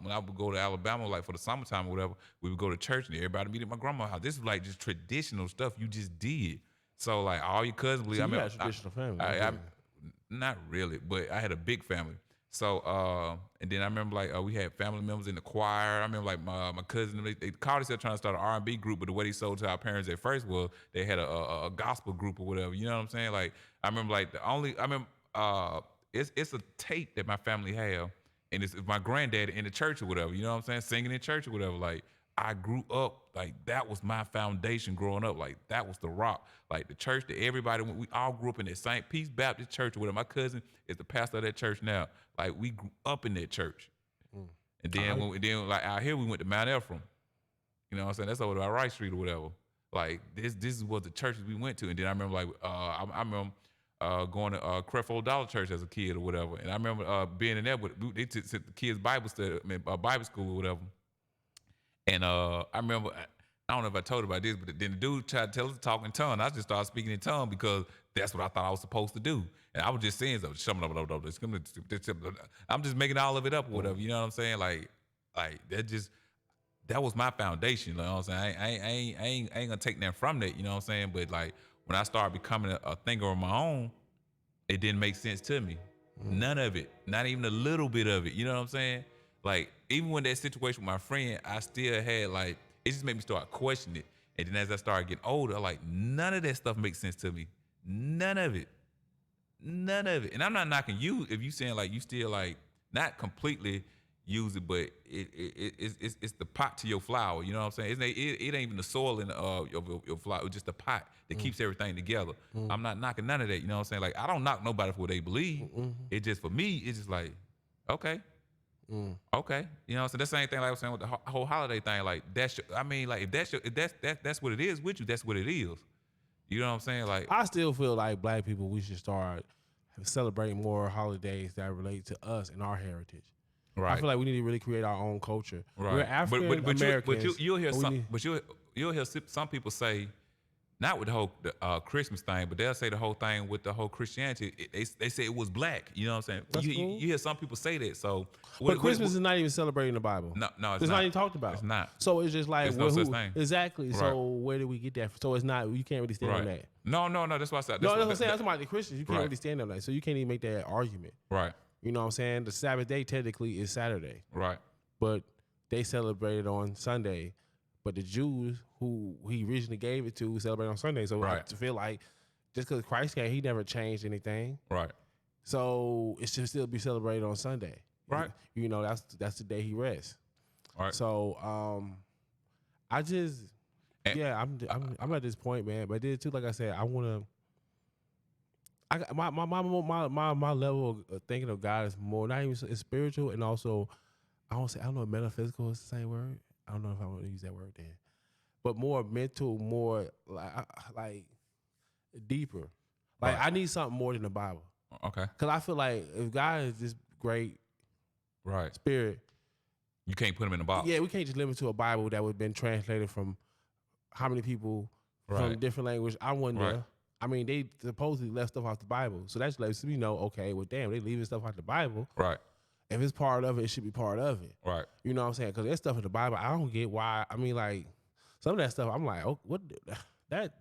when I would go to Alabama, like for the summertime or whatever, we would go to church and everybody meet at my grandma's house. This was like just traditional stuff you just did. So like all your cousins, So you had a traditional family. not really, but I had a big family. So and then I remember like we had family members in the choir. I remember like my cousin, they called themselves trying to start an R&B group, but the way they sold to our parents at first was they had a gospel group or whatever. You know what I'm saying? Like I remember like I remember it's a tape that my family have, and it's my granddad in the church or whatever. You know what I'm saying? Singing in church or whatever. Like I grew up like that was my foundation growing up. Like that was the rock. Like the church that everybody went. We all grew up in that St. Peace Baptist Church or whatever. My cousin is the pastor of that church now. Like we grew up in that church. And then like out here we went to Mount Ephraim. You know what I'm saying? That's over by Rice Street or whatever. Like this was the churches we went to. And then I remember like I remember going to Creflo Dollar Church as a kid or whatever. And I remember being in there with they took the kids Bible study, Bible school or whatever. And I remember, I don't know if I told you about this, but then the dude tried to tell us to talk in tongues. I just started speaking in tongues because that's what I thought I was supposed to do. And I was just saying, I'm just making all of it up or whatever. You know what I'm saying? Like that was my foundation. You know what I'm saying? I ain't gonna take that from that. You know what I'm saying? But like when I started becoming a thinker on my own, it didn't make sense to me. None of it, not even a little bit of it. You know what I'm saying? Like, even when that situation with my friend, I still had like, it just made me start questioning it. And then as I started getting older, like none of that stuff makes sense to me. None of it. None of it. And I'm not knocking you if you saying like you still like not completely use it, but it's the pot to your flower. You know what I'm saying? It ain't even the soil in your flower. It's just the pot that keeps everything together. I'm not knocking none of that. You know what I'm saying? Like I don't knock nobody for what they believe. It just for me, it's just like, okay. Okay, you know, so that's the same thing like I was saying with the whole holiday thing. Like I mean, like if that's what it is with you, that's what it is. You know what I'm saying? Like I still feel like black people, we should start celebrating more holidays that relate to us and our heritage. Right. I feel like we need to really create our own culture. Right. We're African Americans. But you'll hear you'll hear some people say, not with the whole Christmas thing, but they'll say the whole thing with the whole Christianity. They say it was black. You know what I'm saying? You hear some people say that. So, but Christmas is not even celebrating the Bible. No, it's not even talked about. It's not. So it's just like no such thing. Exactly. Right. So where did we get that? So it's not. You can't really stand on that. No. That's why I said. That's what I'm saying. That's about the Christians. You can't really stand on that. So you can't even make that argument. Right. You know what I'm saying? The Sabbath day technically is Saturday. Right. But they celebrated on Sunday. But the Jews who he originally gave it to celebrate on Sunday. So I feel like just because Christ came, he never changed anything. Right. So it should still be celebrated on Sunday. Right. You know, that's the day he rests. Right. So I just I'm at this point, man. But then too, like I said, my level of thinking of God is more not even it's spiritual and also I don't know if metaphysical is the same word. I don't know if I want to use that word then, but more mental, more like deeper. Like I need something more than the Bible. Okay. Because I feel like if God is this great, spirit, you can't put him in a box. Yeah, we can't just limit to a Bible that was been translated from how many people from different language. I wonder. Right. I mean, they supposedly left stuff off the Bible, so that's lets me know. Okay, well, damn, they leaving stuff out the Bible. Right. If it's part of it, it should be part of it. Right. You know what I'm saying? Because there's stuff in the Bible I don't get why. I mean, like some of that stuff, I'm like, oh, what that?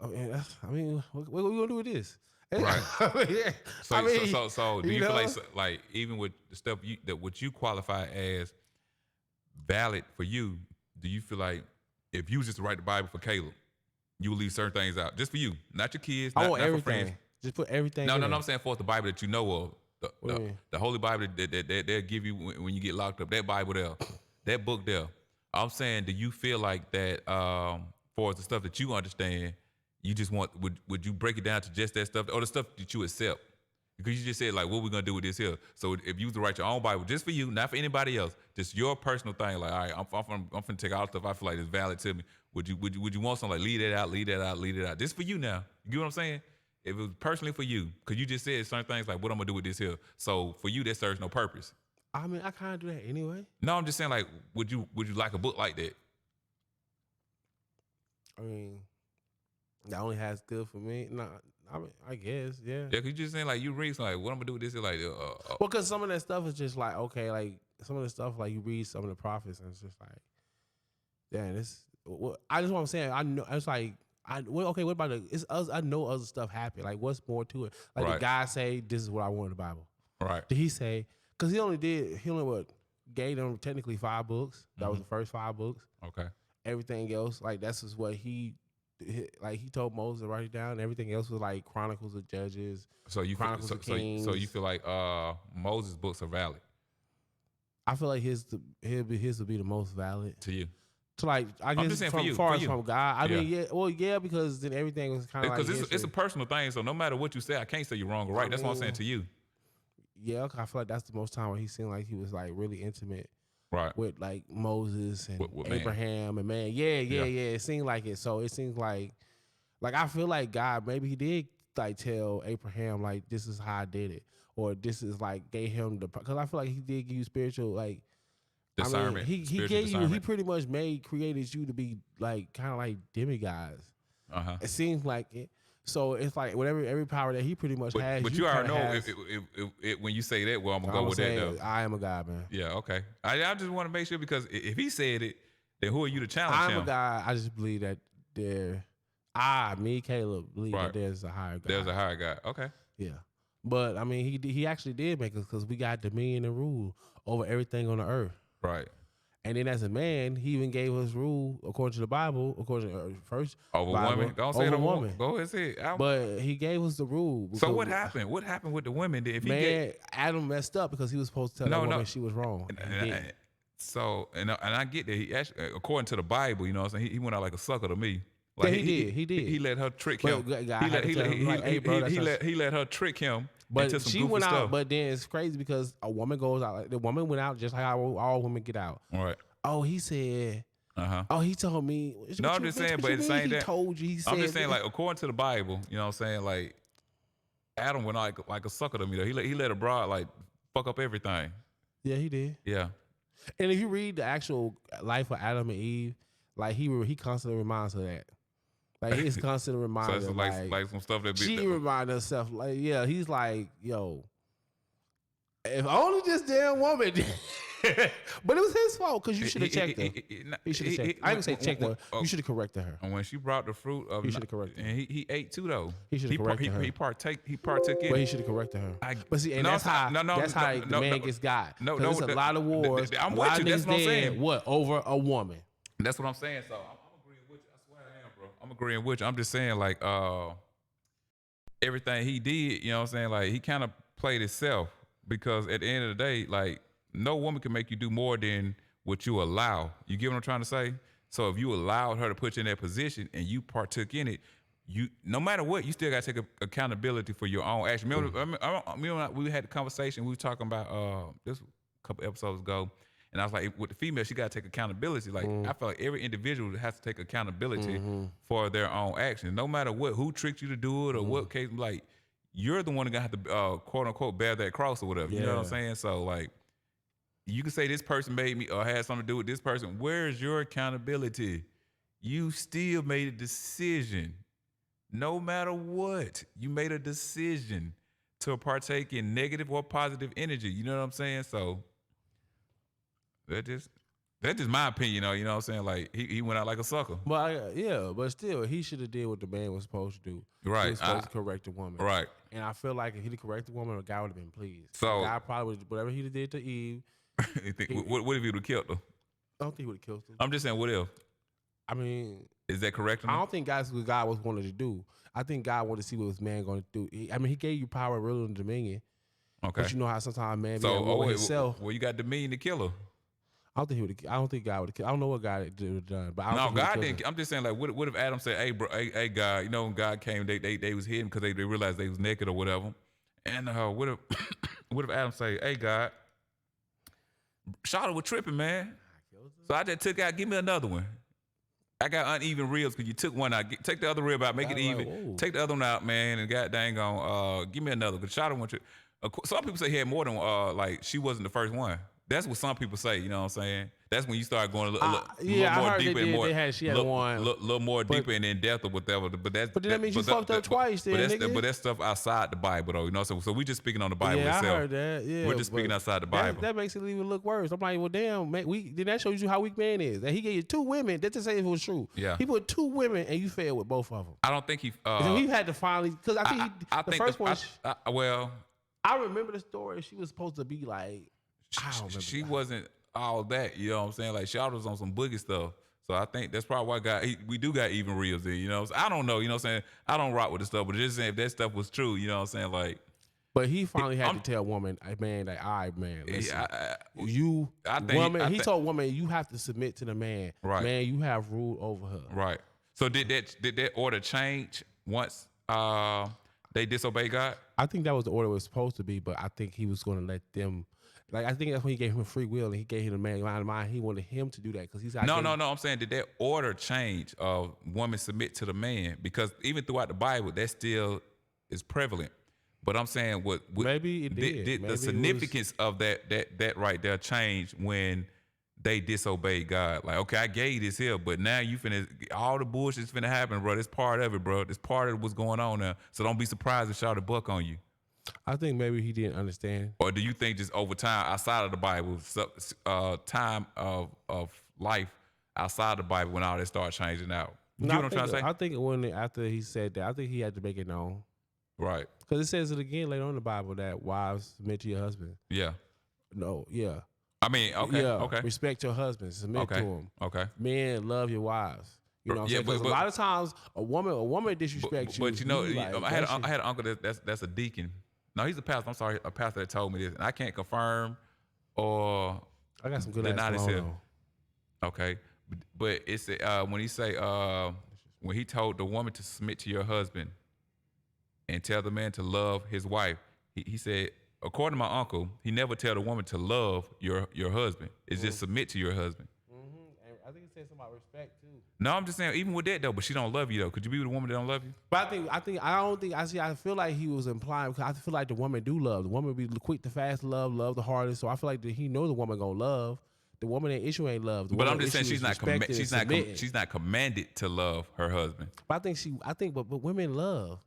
I mean, what are we gonna do with this? Right. So do you feel like even with the stuff what you qualify as valid for you, do you feel like if you was just to write the Bible for Caleb, you would leave certain things out just for you, not your kids, I not, want not everything. for friends? Just put everything. No, I'm saying for the Bible that you know of. The Holy Bible that they'll give you when you get locked up, that Bible there, that book there. I'm saying, do you feel like that for the stuff that you understand, you just want, would you break it down to just that stuff or the stuff that you accept? Because you just said like, what we gonna do with this here? So if you was to write your own Bible just for you, not for anybody else, just your personal thing, like, all right, I'm finna take all the stuff I feel like is valid to me. Would you want something like leave that out, just for you now? You get what I'm saying? If it was personally for you, because you just said certain things like, what I'm gonna do with this here. So for you, that serves no purpose. I mean, I kind of do that anyway. No, I'm just saying, like, would you like a book like that? I mean, that only has good for me. Nah, I mean, I guess, yeah. Yeah, cause you just saying like you read something like what I'm gonna do with this is like Well, because some of that stuff is just like, okay, like some of the stuff like you read some of the prophets and it's just like, damn, this. Well, I just what I'm saying. I know it's like. Okay, what about it's us? I know other stuff happened. Like, what's more to it? Like, Right. the guy say, "This is what I want in the Bible." right. Did he say? Because he only gave them technically 5 books. That was the first 5 books. Okay. Everything else, like that's just what he told Moses to write it down. Everything else was like Chronicles of Judges. So you feel, Chronicles of Kings. so you feel like Moses' books are valid I feel like his would be the most valid. to you? So like I guess just saying from for you, far for as you. from God. I Yeah. mean, yeah, well, yeah, because then everything was kind of like Because it's a personal thing. So no matter what you say, I can't say you're wrong or right. That's what I'm saying to you. yeah. I feel like that's the most time where he seemed like he was like really intimate. Right. With like Moses and With man. Abraham and man. Yeah. It seemed like it. So it seems like I feel like God, maybe he did like tell Abraham like this is how I did it. Or this is like gave him because I feel like he did give you spiritual like Discernment. I mean, he spiritual gave discernment. he pretty much created you to be like kind of like demigods. Uh-huh. It seems like it. So it's like whatever every power that he pretty much has. But you already know has, if when you say that, well, I'm gonna go with say, that though. I am a God, man. Yeah, okay. I just want to make sure because if he said it, then who are you to challenge I'm him? a God. I just believe that Caleb, believe Right. that there's a higher God. There's a higher God. Okay. Yeah. But I mean, he actually did make us because we got dominion and rule over everything on the earth. Right. And then as a man, he even gave us rule according to the Bible, according to first Over Bible, women. Don't say over the woman. woman. Go ahead, say it. But he gave us the rule. So what because, happened? What happened with the women? If he man, Adam messed up because he was supposed to tell that woman she was wrong. So I get that he actually, according to the Bible, you know what I'm saying, he went out like a sucker to me. Like yeah, he did. He let her trick But him. He let her trick him. But into some she goofy went stuff. out. But then it's crazy because a woman goes out. Like, the woman went out just like how all women get out. Right. Oh, he said. Uh-huh. Oh, he told me. No, I'm just saying, but at the same he time, told you. He said. I'm just saying, like according to the Bible, you know what I'm saying, like Adam went out like a sucker to me. Though he let a broad like fuck up everything. Yeah, he did. Yeah. And if you read the actual life of Adam and Eve, like he constantly reminds her of that. Like he's constantly So reminding it's her, like some stuff that she reminded herself, like, yeah, he's like, yo, if only this damn woman did. But it was his fault because you should have checked her. He should have checked. I didn't say checked her. You should have corrected her. And when she brought the fruit of, He should have corrected her. and he ate too though. He should have corrected her. He partook in But he it. should have corrected her. But see, and that's how the man gets got. No, there's a lot of wars. I'm a lot with you. of That's what I'm niggas saying. dead, what, over a woman. That's what I'm saying. So I'm agreeing with you. I swear I am, bro. I'm agreeing with you. I'm just saying, like, everything he did, you know what I'm saying? Like, he kind of played himself because at the end of the day, like, no woman can make you do more than what you allow. You get what I'm trying to say? So if you allowed her to put you in that position and you partook in it, you no matter what, you still got to take accountability for your own action. Remember, we had the conversation. We were talking about this a couple episodes ago. And I was like, with the female, she got to take accountability. Like, I feel like every individual has to take accountability for their own actions. No matter who tricked you to do it or what case, like, you're the one that have to, quote unquote, bear that cross or whatever. You know what I'm saying? So, like, you can say this person made me or had something to do with this person. Where's your accountability? You still made a decision. No matter what, you made a decision to partake in negative or positive energy. You know what I'm saying? So, that's just my opinion, though. You know what I'm saying? Like, he went out like a sucker. But but still, he should have did what the man was supposed to do. Right. He was supposed to correct the woman. Right. And I feel like if he'd corrected the woman, the guy would have been pleased. So the guy probably would, whatever he did to Eve. What if he would have killed her? I don't think he would have killed her. I'm just saying, what if? I mean, is that correct? I don't think that's what God was wanted to do. I think God wanted to see what this man going to do. He gave you power, rule, and dominion. Okay. But you know how sometimes man be at war himself. Well, you got dominion to kill her. I don't think he would. I don't think God would have killed. I don't know what God would have done. But I don't think God didn't. I'm just saying, like, what if Adam said, "Hey, bro, hey, God, you know, when God came, they was hidden because they realized they was naked or whatever." And what if Adam say, "Hey, God, Charlotte was tripping, man. So I just took out. Give me another one. I got uneven ribs because you took one out. Take the other rib out, make it even. Take the other one out, man, and God dang on, give me another. Because Charlotte went Some people say he had more than like she wasn't the first one. That's what some people say. You know what I'm saying? That's when you start going a little I more heard deeper and more. she had one. Little more deeper and in depth or whatever. But then that means you fucked up twice, then, nigga. But that's stuff outside the Bible, though. You know, so we just speaking on the Bible itself. I heard that. Yeah, we're just speaking outside the Bible. That makes it even look worse. I'm like, well, damn, man, then that shows you how weak man is. That he gave you 2 women. That's to say if it was true. Yeah, he put 2 women and you failed with both of them. I don't think he. He had to finally because I think the first one. I remember the story. She was supposed to be like. I don't remember. She wasn't all that, you know what I'm saying? Like, Shawty was on some boogie stuff. So I think that's probably why we do got even reels there, you know? So I don't know, you know what I'm saying? I don't rock with the stuff, but just saying if that stuff was true, you know what I'm saying? Like, but he finally had to tell woman, man, like, all right, man, listen, he told woman, you have to submit to the man. Right. Man, you have rule over her. Right. So did that order change once they disobeyed God? I think that was the order it was supposed to be, but I think he was going to let them. Like, I think that's when he gave him free will and he gave him the man line of mind. He wanted him to do that because he's like, no. I'm saying, did that order change? Woman submit to the man, because even throughout the Bible, that still is prevalent. But I'm saying, what maybe it did. Did the significance of that right there change when they disobeyed God? Like, okay, I gave you this here, but now you finna all the bullshit's finna happen, bro. This part of it, bro. This part of what's going on now. So don't be surprised if Shawty buck on you. I think maybe he didn't understand. Or do you think just over time, outside of the Bible, time of life outside the Bible, when all that started changing out? You know what I'm trying to say? I think after he said that, I think he had to make it known. Right. Because it says it again later on in the Bible that wives submit to your husband. Yeah. No, yeah. I mean, okay, yeah, okay. Respect your husband. Submit to him. Okay. Men, love your wives. You know what I'm saying? Because a lot of times a woman disrespects you. But you know, I had an uncle that's a deacon. No, he's a pastor. I'm sorry, a pastor that told me this, and I can't confirm or I got some good deny this here. on. Okay, but it's when he say when he told the woman to submit to your husband and tell the man to love his wife, he said, according to my uncle, he never tell the woman to love your husband. It's just submit to your husband. And I think he said something about respect too. No, I'm just saying, even with that though, but she don't love you though. Could you be with a woman that don't love you? But I feel like he was implying, because I feel like the woman do love. The woman be quick to fast love the hardest. So I feel like he know the woman gonna love. The woman in issue ain't love. But I'm just saying she's not commanded to love her husband. But but women love.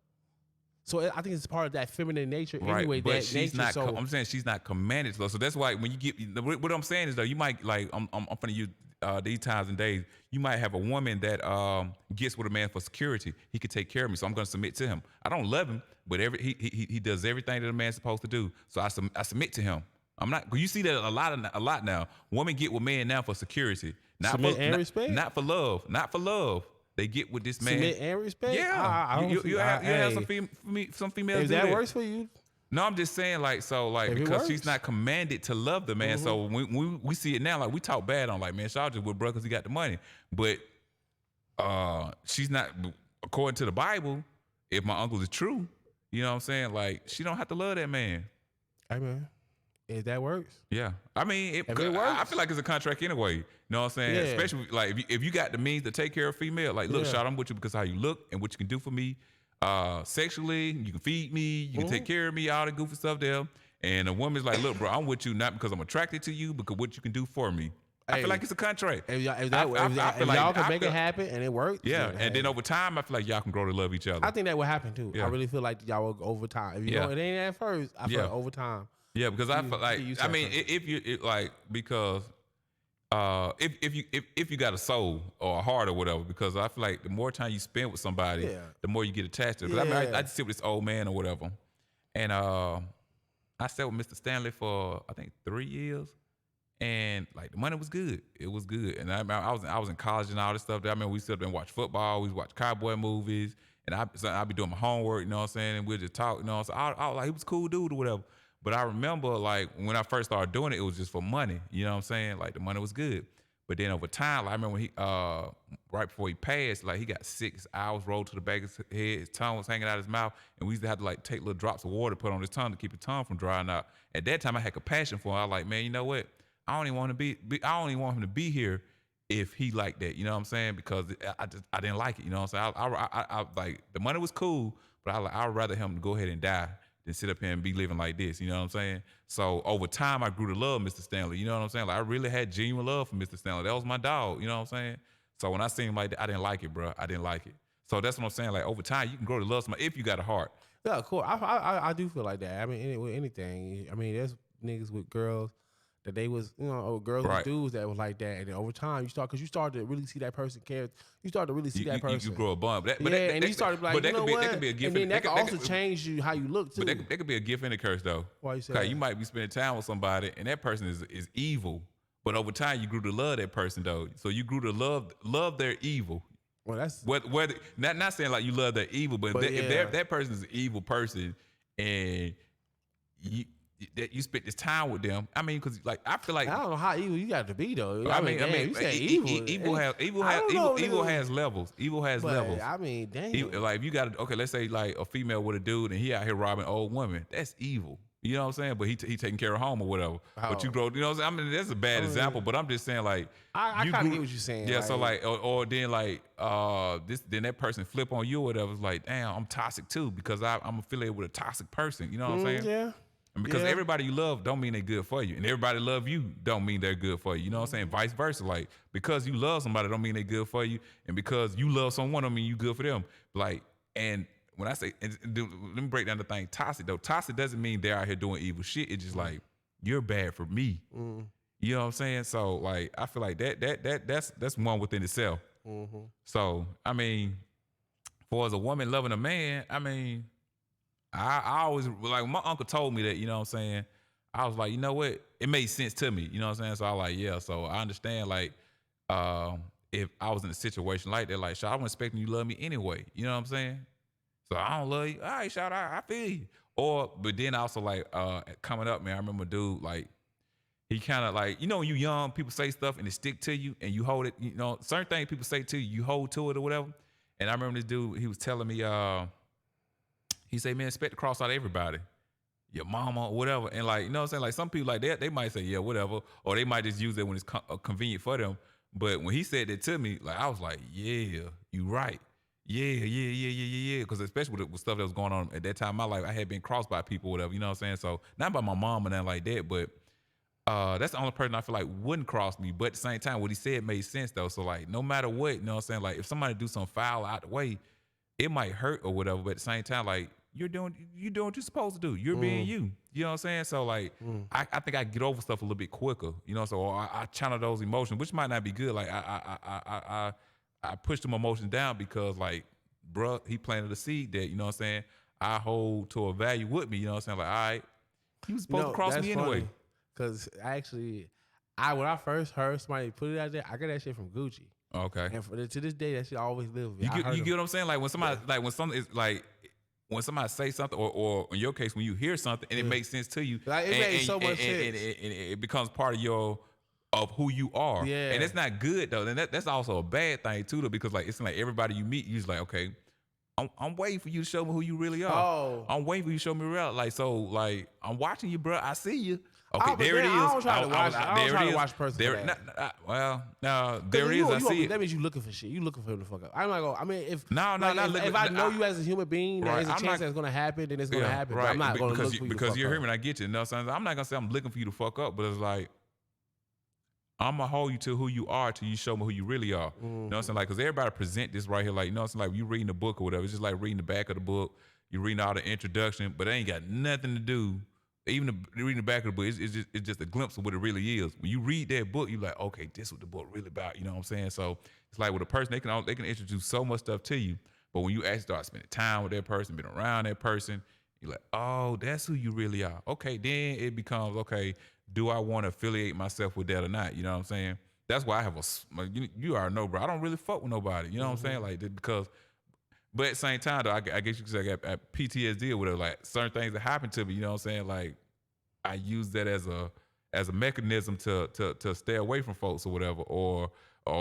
So I think it's part of that feminine nature anyway. Right, but that she's nature, not. I'm saying she's not commanded to love. So that's why when you get what I'm saying is though, you might like I'm finna use these times and days. You might have a woman that gets with a man for security. He could take care of me, so I'm gonna submit to him. I don't love him, but he does everything that a man's supposed to do. So I submit to him. I'm not. You see that a lot now. Women get with men now for security, respect, not for love, not for love. They get with this man. Submit and respect. Yeah, you have some females. If that works for you. No, I'm just saying, because she's not commanded to love the man. Mm-hmm. So when we see it now, like we talk bad on, like, man, Shaw just with bro because he got the money. But she's not, according to the Bible, if my uncle is true, you know what I'm saying? Like, she don't have to love that man. Hey, man, if that works. Yeah. I mean, if it works. I feel like it's a contract anyway. You know what I'm saying? Yeah. Especially, like, if you got the means to take care of a female, like, look, Shaw, I'm with you because of how you look and what you can do for me. Sexually, you can feed me, you can take care of me, all the goofy stuff there. And a woman's like, look, bro, I'm with you not because I'm attracted to you, because what you can do for me. I feel like it's a contract. If y'all can make it happen and it works. Yeah, and then over time, I feel like y'all can grow to love each other. I think that would happen too. Yeah. I really feel like y'all will go over time. If you know it ain't at first, I feel like over time. Yeah, because I feel like, I mean, if you like, because if you got a soul or a heart or whatever, because I feel like the more time you spend with somebody, the more you get attached to it. Because I just sit with this old man or whatever, and I sat with Mr. Stanley for I think 3 years, and like the money was good. It was good, and I was in college and all this stuff. I mean, we sit there and watch football, we watch cowboy movies, and I'd be doing my homework, you know what I'm saying, and we'd just talk, you know. So I was like, he was a cool dude or whatever. But I remember, like, when I first started doing it, it was just for money. You know what I'm saying? Like, the money was good. But then over time, like, I remember when he, right before he passed, like, he got sick. His eyes rolled to the back of his head. His tongue was hanging out of his mouth. And we used to have to, like, take little drops of water, put on his tongue to keep his tongue from drying out. At that time, I had compassion for him. I was like, man, you know what? I don't even want him to be here if he like that. You know what I'm saying? Because I didn't like it. You know what I'm saying? I like, the money was cool, but I'd rather him go ahead and die than sit up here and be living like this. You know what I'm saying? So over time, I grew to love Mr. Stanley. You know what I'm saying? Like I really had genuine love for Mr. Stanley. That was my dog. You know what I'm saying? So when I seen him like that, I didn't like it, bro. I didn't like it. So that's what I'm saying. Like over time, you can grow to love somebody if you got a heart. Yeah, cool. I do feel like that. I mean, with anything. I mean, there's niggas with girls that they was, or girls with dudes that was like that, and then over time you start to really see that person care. You start to really see that person. You grow a bond, but and you start to be like, you know what? That could be a gift, and then that could also change you how you look too. But that could be a gift and a curse though. Why you say that? You might be spending time with somebody, and that person is evil, but over time you grew to love that person though. So you grew to love their evil. Well, that's whether not saying like you love their evil, but if that person is an evil person, and you spent this time with them. I mean, because like I feel like I don't know how evil you got to be though. I mean, you say evil. Evil has levels. Evil has levels. I mean, damn. Like if you got let's say like a female with a dude and he out here robbing old women. That's evil. You know what I'm saying? But he taking care of home or whatever. Oh. But you grow, you know what I'm saying? I mean, that's a bad example, but I'm just saying like I kind of get what you're saying. Yeah, so like or then like then that person flip on you or whatever. It's like, damn, I'm toxic too because I'm affiliated with a toxic person. You know what I'm saying? Yeah. And because everybody you love don't mean they're good for you. And everybody love you don't mean they're good for you. You know what I'm saying? Vice versa. Like because you love somebody don't mean they're good for you. And because you love someone don't mean you good for them. Like, and when I say, let me break down the thing. Toxic though. Toxic doesn't mean they're out here doing evil shit. It's just like, you're bad for me. You know what I'm saying? So like, I feel like that's one within itself. So, I mean, for as a woman loving a man, I mean, I always, like my uncle told me that, you know what I'm saying? I was like, you know what? It made sense to me, you know what I'm saying? So I was like, yeah, so I understand like, if I was in a situation like that, like, I wasn't expecting you to love me anyway, you know what I'm saying? So I don't love you. All right, shout out, I feel you. But then also like, coming up, man, I remember a dude, like, he kind of like, when you young, people say stuff and it stick to you and you hold it, certain things people say to you, you hold to it or whatever. And I remember this dude, he was telling me, he said, man, expect to cross out everybody, your mama or whatever. And like, you know what I'm saying? Like some people like that, they might say, yeah, whatever. Or they might just use it when it's convenient for them. But when he said that to me, like, I was like, yeah, you right. Yeah. Because especially with stuff that was going on at that time in my life, I had been crossed by people, whatever, you know what I'm saying? So not by my mom or nothing like that, but that's the only person I feel like wouldn't cross me. But at the same time, what he said made sense though. So like, no matter what, you know what I'm saying? Like if somebody do something foul out the way, it might hurt or whatever. But at the same time, like you're doing what you're supposed to do. You're being you. You know what I'm saying? So like, I think I get over stuff a little bit quicker. You know, so I channel those emotions, which might not be good. Like I push them emotions down because like, bruh, he planted a seed that, you know what I'm saying, I hold to a value with me. You know what I'm saying? Like, all right, he was supposed to cross me anyway. Because actually, when I first heard somebody put it out there, I got that shit from Gucci. Okay. And to this day, that shit always lives with me. You get what I'm saying? Like when somebody, like when something is like, when somebody say something, or in your case, when you hear something and it makes sense to you, like it makes so much sense, and it becomes part of who you are. Yeah. And it's not good though. And that's also a bad thing too, though, because like it's like everybody you meet, you're just like, okay, I'm waiting for you to show me who you really are. Oh. I'm waiting for you to show me real. Like so, like I'm watching you, bro. I see you. Okay, there it is. I don't try to watch. I don't try to watch person. Well, no, there it is. I see it. That means you looking for shit. You looking for him to fuck up. I'm not gonna. I mean, if not looking. If I know you as a human being, there's a chance that's gonna happen. Then it's gonna happen. Right. I'm not gonna look for you because to you're fuck human. I get you. You know what I'm saying? I'm not gonna say I'm looking for you to fuck up, but it's like I'm gonna hold you to who you are till you show me who you really are. You know what I'm saying? Like, because everybody present this right here, like, you know what I'm saying? Like, you reading the book or whatever. It's just like reading the back of the book. You reading all the introduction, but it ain't got nothing to do. Even reading the back of the book, it's just a glimpse of what it really is. When you read that book, you're like, okay, this is what the book really about. You know what I'm saying? So it's like with a person, they can introduce so much stuff to you, but when you actually start spending time with that person, being around that person, you're like, oh, that's who you really are. Okay, then it becomes, okay, do I want to affiliate myself with that or not? You know what I'm saying? That's why I have you already know, bro. I don't really fuck with nobody. You know what I'm saying? Like, because. But at the same time, though, I guess you could say I got PTSD or whatever. Like certain things that happen to me, you know what I'm saying? Like I use that as a mechanism to stay away from folks or whatever, or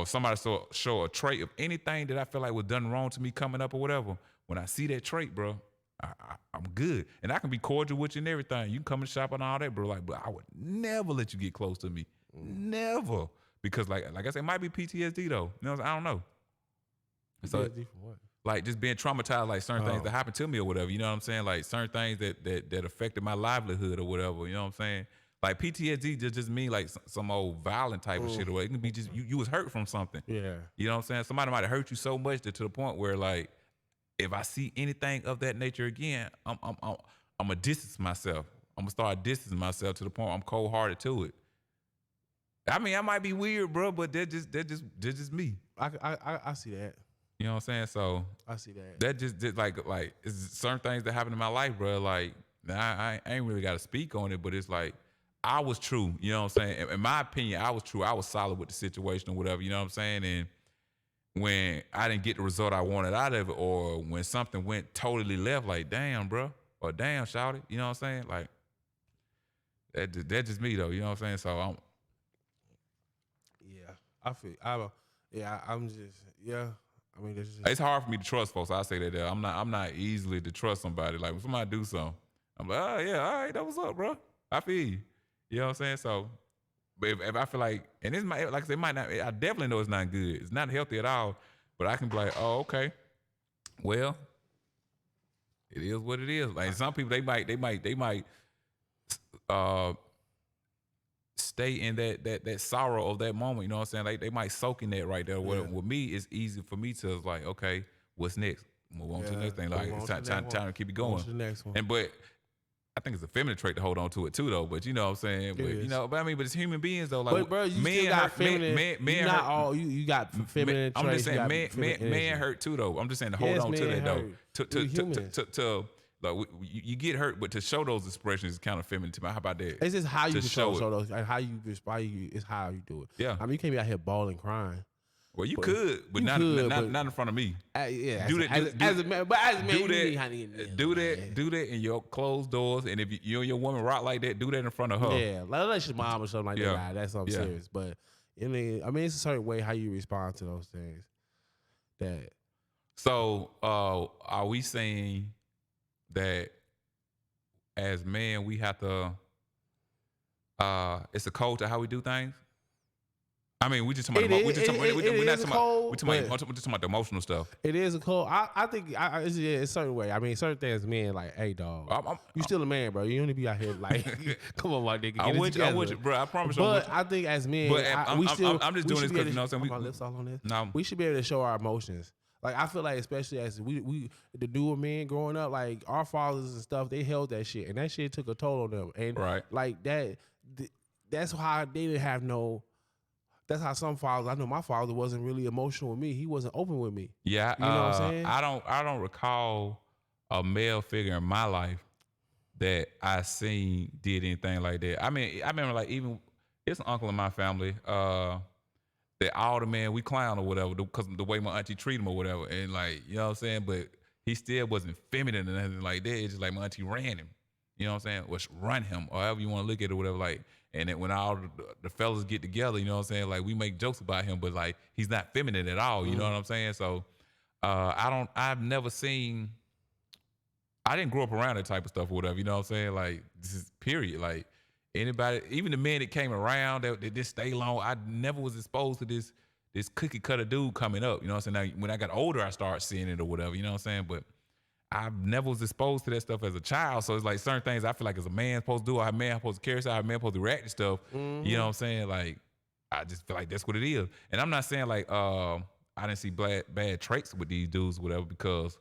somebody show a trait of anything that I feel like was done wrong to me coming up or whatever. When I see that trait, bro, I'm good, and I can be cordial with you and everything. You can come and shop and all that, bro. Like, but I would never let you get close to me, never, because like I said, it might be PTSD though. You know, I don't know. PTSD from what? like just being traumatized, like certain things that happened to me or whatever. You know what I'm saying? Like certain things that affected my livelihood or whatever. You know what I'm saying? Like PTSD just mean like some old violent type of shit, or it can be just you was hurt from something. Yeah. You know what I'm saying? Somebody might have hurt you so much that to the point where like, if I see anything of that nature again, I'm gonna distance myself. I'm gonna start distancing myself to the point I'm cold hearted to it. I mean, I might be weird, bro, but that's just me. I see that. You know what I'm saying? So I see that. that just like it's certain things that happen in my life, bro. Like I ain't really got to speak on it, but it's like I was true. You know what I'm saying? In my opinion, I was true. I was solid with the situation or whatever. You know what I'm saying? And when I didn't get the result I wanted out of it, or when something went totally left, like damn, bro, or damn, shouted. You know what I'm saying? Like that's just me though. You know what I'm saying? So I'm. Yeah, I feel. I'm just. Yeah, I mean, that's just. It's hard for me to trust folks. I say that there. I'm not easily to trust somebody. Like when somebody do something, I'm like, oh yeah, all right, that was up, bro. I feel you. You know what I'm saying? So, but if I feel like, and this might, like I said, it might not. I definitely know it's not good. It's not healthy at all. But I can be like, oh, okay, well, it is what it is. Like some people, they might stay in that sorrow of that moment. You know what I'm saying? Like they might soak in that right there. Yeah. With me, it's easy for me to like, okay, what's next? Move on to the next thing. Like it's time to keep it going. To the next one. And but I think it's a feminine trait to hold on to it too, though. But you know what I'm saying? But you know, but I mean, but it's human beings though. Like, but bro, you still got feminine. Men not all you got feminine. I'm just saying, traits, man hurt too though. I'm just saying to hold on to that though. To like you get hurt, but to show those expressions is kind of feminine to me. How about that? It's just how you show it. those, and how you respond. It's how you do it. Yeah, I mean, you can't be out here bawling, crying. Well, you could, but not in front of me. Yeah, do that. As a man, but as a man, do that in your closed doors. And if you and your woman rock like that, do that in front of her. Yeah, like your mom or something like that. That's something serious. But I mean, it's a certain way how you respond to those things. That. So, are we saying that as men we have to? It's a code to how we do things. I mean, we just talking about the emotional stuff. It is a code. I think it's a certain way. I mean, certain things, men like, hey, dog, you still a man, bro. You only be out here like, come on, my nigga. I want you, bro. I promise. But I think as men, I'm just doing this because you know what I'm saying. My lips all on this. No, we should be able to show our emotions. Like I feel like, especially as we the newer men growing up, like our fathers and stuff, they held that shit, and that shit took a toll on them. And like that, that's how they didn't have no. That's how some fathers. I know my father wasn't really emotional with me. He wasn't open with me. Yeah, you know what I'm saying. I don't recall a male figure in my life that I seen did anything like that. I mean, I remember like even it's an uncle in my family. That all the men we clown or whatever because the way my auntie treat him or whatever, and like you know what I'm saying. But he still wasn't feminine or nothing like that. It's just like my auntie ran him. You know what I'm saying? Or run him, or however you want to look at it, or whatever. Like, and then when all the fellas get together, you know what I'm saying? Like, we make jokes about him, but like, he's not feminine at all. You know what I'm saying? So, I've never seen. I didn't grow up around that type of stuff or whatever. You know what I'm saying? Like, this is period. Like, anybody, even the men that came around that didn't stay long, I never was exposed to this cookie cutter dude coming up. You know what I'm saying? Now, when I got older, I started seeing it or whatever. You know what I'm saying? But I never was exposed to that stuff as a child. So it's like certain things I feel like as a man supposed to do, or how a man supposed to carry yourself, how a man supposed to react to stuff. You know what I'm saying? Like, I just feel like that's what it is. And I'm not saying like I didn't see bad traits with these dudes or whatever, because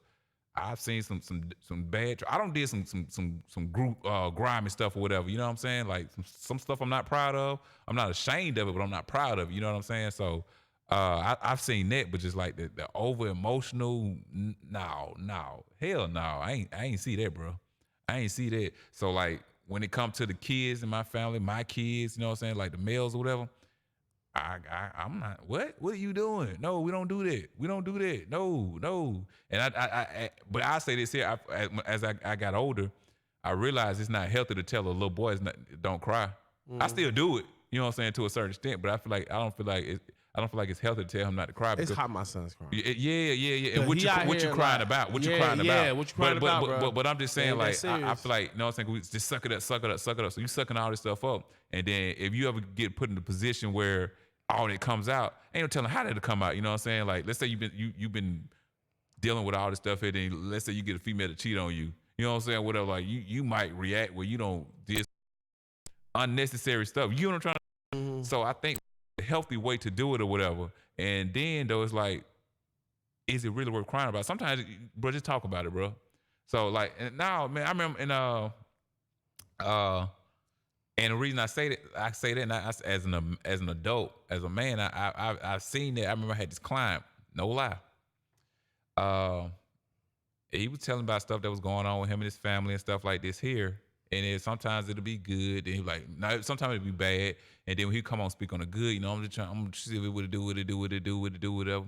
I've seen some bad. I don't did some group grimy stuff or whatever. You know what I'm saying? Like some stuff I'm not proud of. I'm not ashamed of it, but I'm not proud of it. You know what I'm saying? So I've seen that, but just like the over emotional, no, hell no, I ain't see that, bro. I ain't see that. So like when it comes to the kids in my family, my kids, you know what I'm saying, like the males or whatever, I'm not. What are you doing? No, we don't do that. We don't do that. No. And but I say this here. As I got older, I realized it's not healthy to tell a little boy don't cry. I still do it. You know what I'm saying, to a certain extent, but I don't feel like it's healthy to tell him not to cry. It's how my son's crying. Yeah. And what you crying about? What you crying about? Bro. But I'm just saying, like, I feel like, you know what I'm saying, we just suck it up. So you sucking all this stuff up, and then if you ever get put in a position where all that comes out, ain't no telling how that'll come out. You know what I'm saying? Like, let's say you've been dealing with all this stuff here, then let's say you get a female to cheat on you. You know what I'm saying? Whatever, like you might react where you don't this unnecessary stuff. You know what I'm trying to So I think a healthy way to do it or whatever. And then though it's like, is it really worth crying about? Sometimes, bro, just talk about it, bro. So like, and now, man, I remember and the reason I say that, and as an adult, as a man, I've seen that. I remember I had this client, no lie. He was telling about stuff that was going on with him and his family and stuff like this here. And then sometimes it'll be good, and he like, no, sometimes it'll be bad. And then when he come on speak on the good, I'm gonna see what it do, whatever.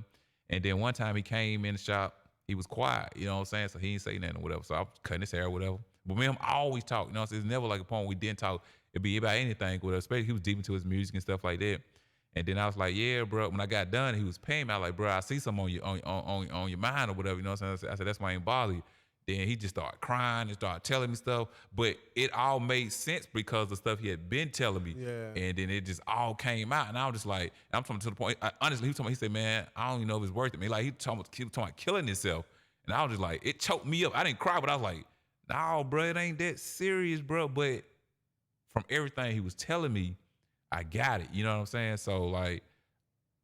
And then one time he came in the shop, he was quiet, you know what I'm saying? So he didn't say nothing or whatever. So I was cutting his hair or whatever. But me and him always talk, you know what I'm saying? It's never like a point where we didn't talk. It'd be about anything, whatever. Especially he was deep into his music and stuff like that. And then I was like, yeah, bro. When I got done, he was paying me. I was like, bro, I see something on your mind or whatever, you know what I'm saying? I said, that's why I ain't bother you. Then he just started crying and started telling me stuff. But it all made sense because the stuff he had been telling me. Yeah. And then it just all came out. And I was just like, I'm talking to the point, honestly, he was talking, he said, man, I don't even know if it's worth it. Man, like he talking about killing himself. And I was just like, it choked me up. I didn't cry, but I was like, no, bro, it ain't that serious, bro. But from everything he was telling me, I got it. You know what I'm saying? So like,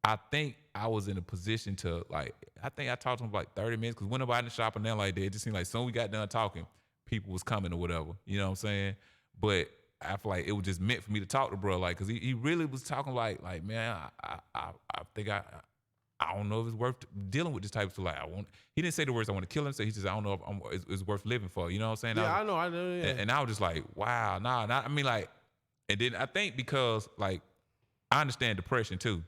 I think I was in a position to like, I think I talked to him for like 30 minutes because when nobody in the shop and then like that, it just seemed like soon we got done talking, people was coming or whatever. You know what I'm saying? But I feel like it was just meant for me to talk to bro, like, cause he really was talking like man, I think I don't know if it's worth dealing with this type of stuff. Like he didn't say the words I want to kill him. So he just I don't know if it's worth living for. You know what I'm saying? Yeah, I know. Yeah. And I was just like, wow, nah. I mean, like, and then I think because like I understand depression too.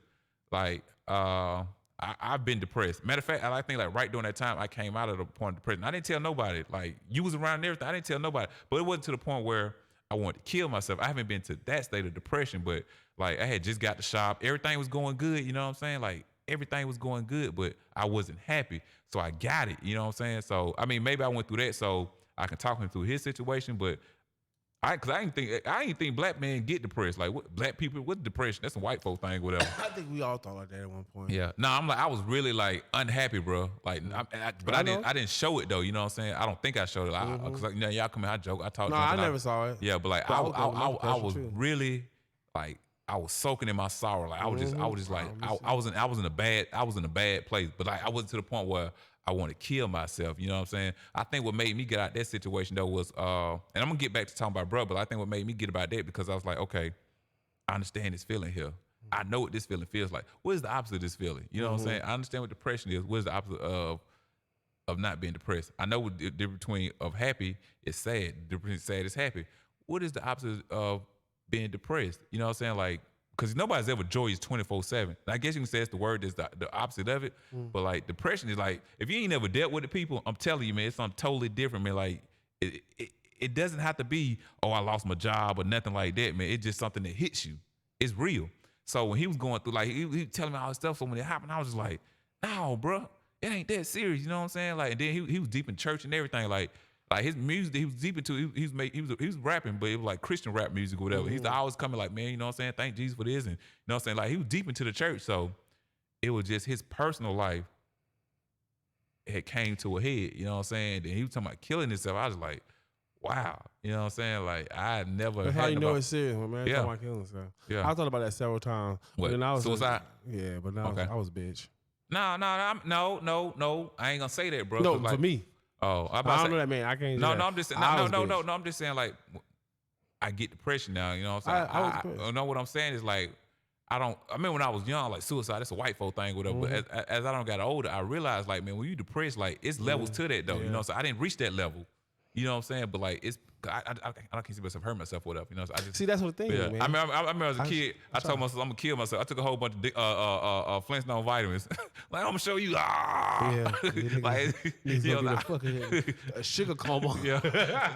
Like I've been depressed. Matter of fact, I think like right during that time I came out of the point of depression. I didn't tell nobody. Like you was around and everything. I didn't tell nobody. But it wasn't to the point where I wanted to kill myself. I haven't been to that state of depression, but like I had just got the shop. Everything was going good. You know what I'm saying? Like everything was going good, but I wasn't happy. So I got it. You know what I'm saying? So I mean, maybe I went through that so I can talk him through his situation, but I didn't think black men get depressed. Like what, black people with depression, that's a white folk thing, whatever. I think we all thought like that at one point. Yeah. No, I'm like I was really like unhappy, bro. Like, but I didn't show it though. You know what I'm saying? I don't think I showed it. Because you know, y'all come in, I joke, I talk. No, I never saw it. Yeah, but like I was really like I was soaking in my sorrow. Like I was just like I was in a bad place. But like I wasn't to the point where I want to kill myself. You know what I'm saying? I think what made me get out that situation though was, and I'm gonna get back to talking about bro, but I think what made me get about that because I was like, okay, I understand this feeling here. I know what this feeling feels like. What is the opposite of this feeling? You know what I'm saying? I understand what depression is. What is the opposite of not being depressed? I know what the difference between of happy is sad. The difference between sad is happy. What is the opposite of being depressed? You know what I'm saying? Like, because nobody's ever joyous 24/7. I guess you can say it's the word that's the opposite of it. But like depression is like, if you ain't never dealt with the people, I'm telling you, man, it's something totally different, man. Like it doesn't have to be, oh, I lost my job or nothing like that, man. It's just something that hits you. It's real. So when he was going through, like he was telling me all this stuff. So when it happened, I was just like, no, bro, it ain't that serious. You know what I'm saying? Like, and then he was deep in church and everything. Like his music that he was deep into, he was rapping, but it was like Christian rap music or whatever. He's always coming like, man, you know what I'm saying? Thank Jesus for this. And you know what I'm saying? Like he was deep into the church. So it was just his personal life had came to a head, you know what I'm saying? Then he was talking about killing himself. I was like, wow. You know what I'm saying? Like I never That's had how you know it's serious, man. Yeah. Talking about killing himself. Yeah. I thought about that several times. What? But then I was Suicide? Yeah, but now Okay. I was a bitch. No. I ain't gonna say that, bro. No, like, for me. Oh, I don't know that man. I can't. No, do that. I'm just no. I'm just saying like I get depression now. You know what I'm saying? I know what I'm saying is like I mean when I was young, like suicide, that's a white folk thing, whatever. But as I don't got older, I realized like man, when you depressed, like it's levels to that though. Yeah. You know, so I didn't reach that level. You know what I'm saying? But like it's I can't see myself hurt myself or whatever. You know, so I just See, that's what the thing is, man. I remember as a kid, I told myself I'm gonna kill myself. I took a whole bunch of Flintstone vitamins. Like I'm gonna show you. Yeah. Like you know, A sugar coma. yeah.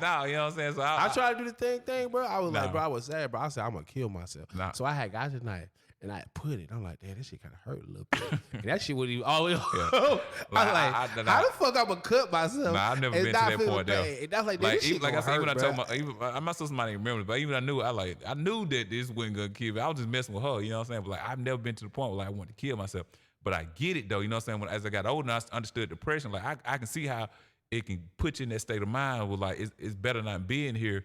No, you know what I'm saying? So I tried to do the thing, bro. I was Nah. like, bro, I was sad, bro. I said, I'm gonna kill myself. Nah. So I had got the knife and I put it. I'm like, damn, this shit kind of hurt a little bit. And that shit wouldn't even always. Yeah. I was like, how the fuck I'm gonna cut myself? Nah, I've never and been to not that feel point bad? though. And that's like, Like, this shit like I gonna said, even hurt, I told bro. I'm not so somebody remember, but even I knew that this wasn't gonna kill me. I was just messing with her, you know what I'm saying? But like I've never been to the point where like I wanted to kill myself. But I get it though, you know what I'm saying? As I got older, I understood depression. Like I can see how it can put you in that state of mind where like it's better not being here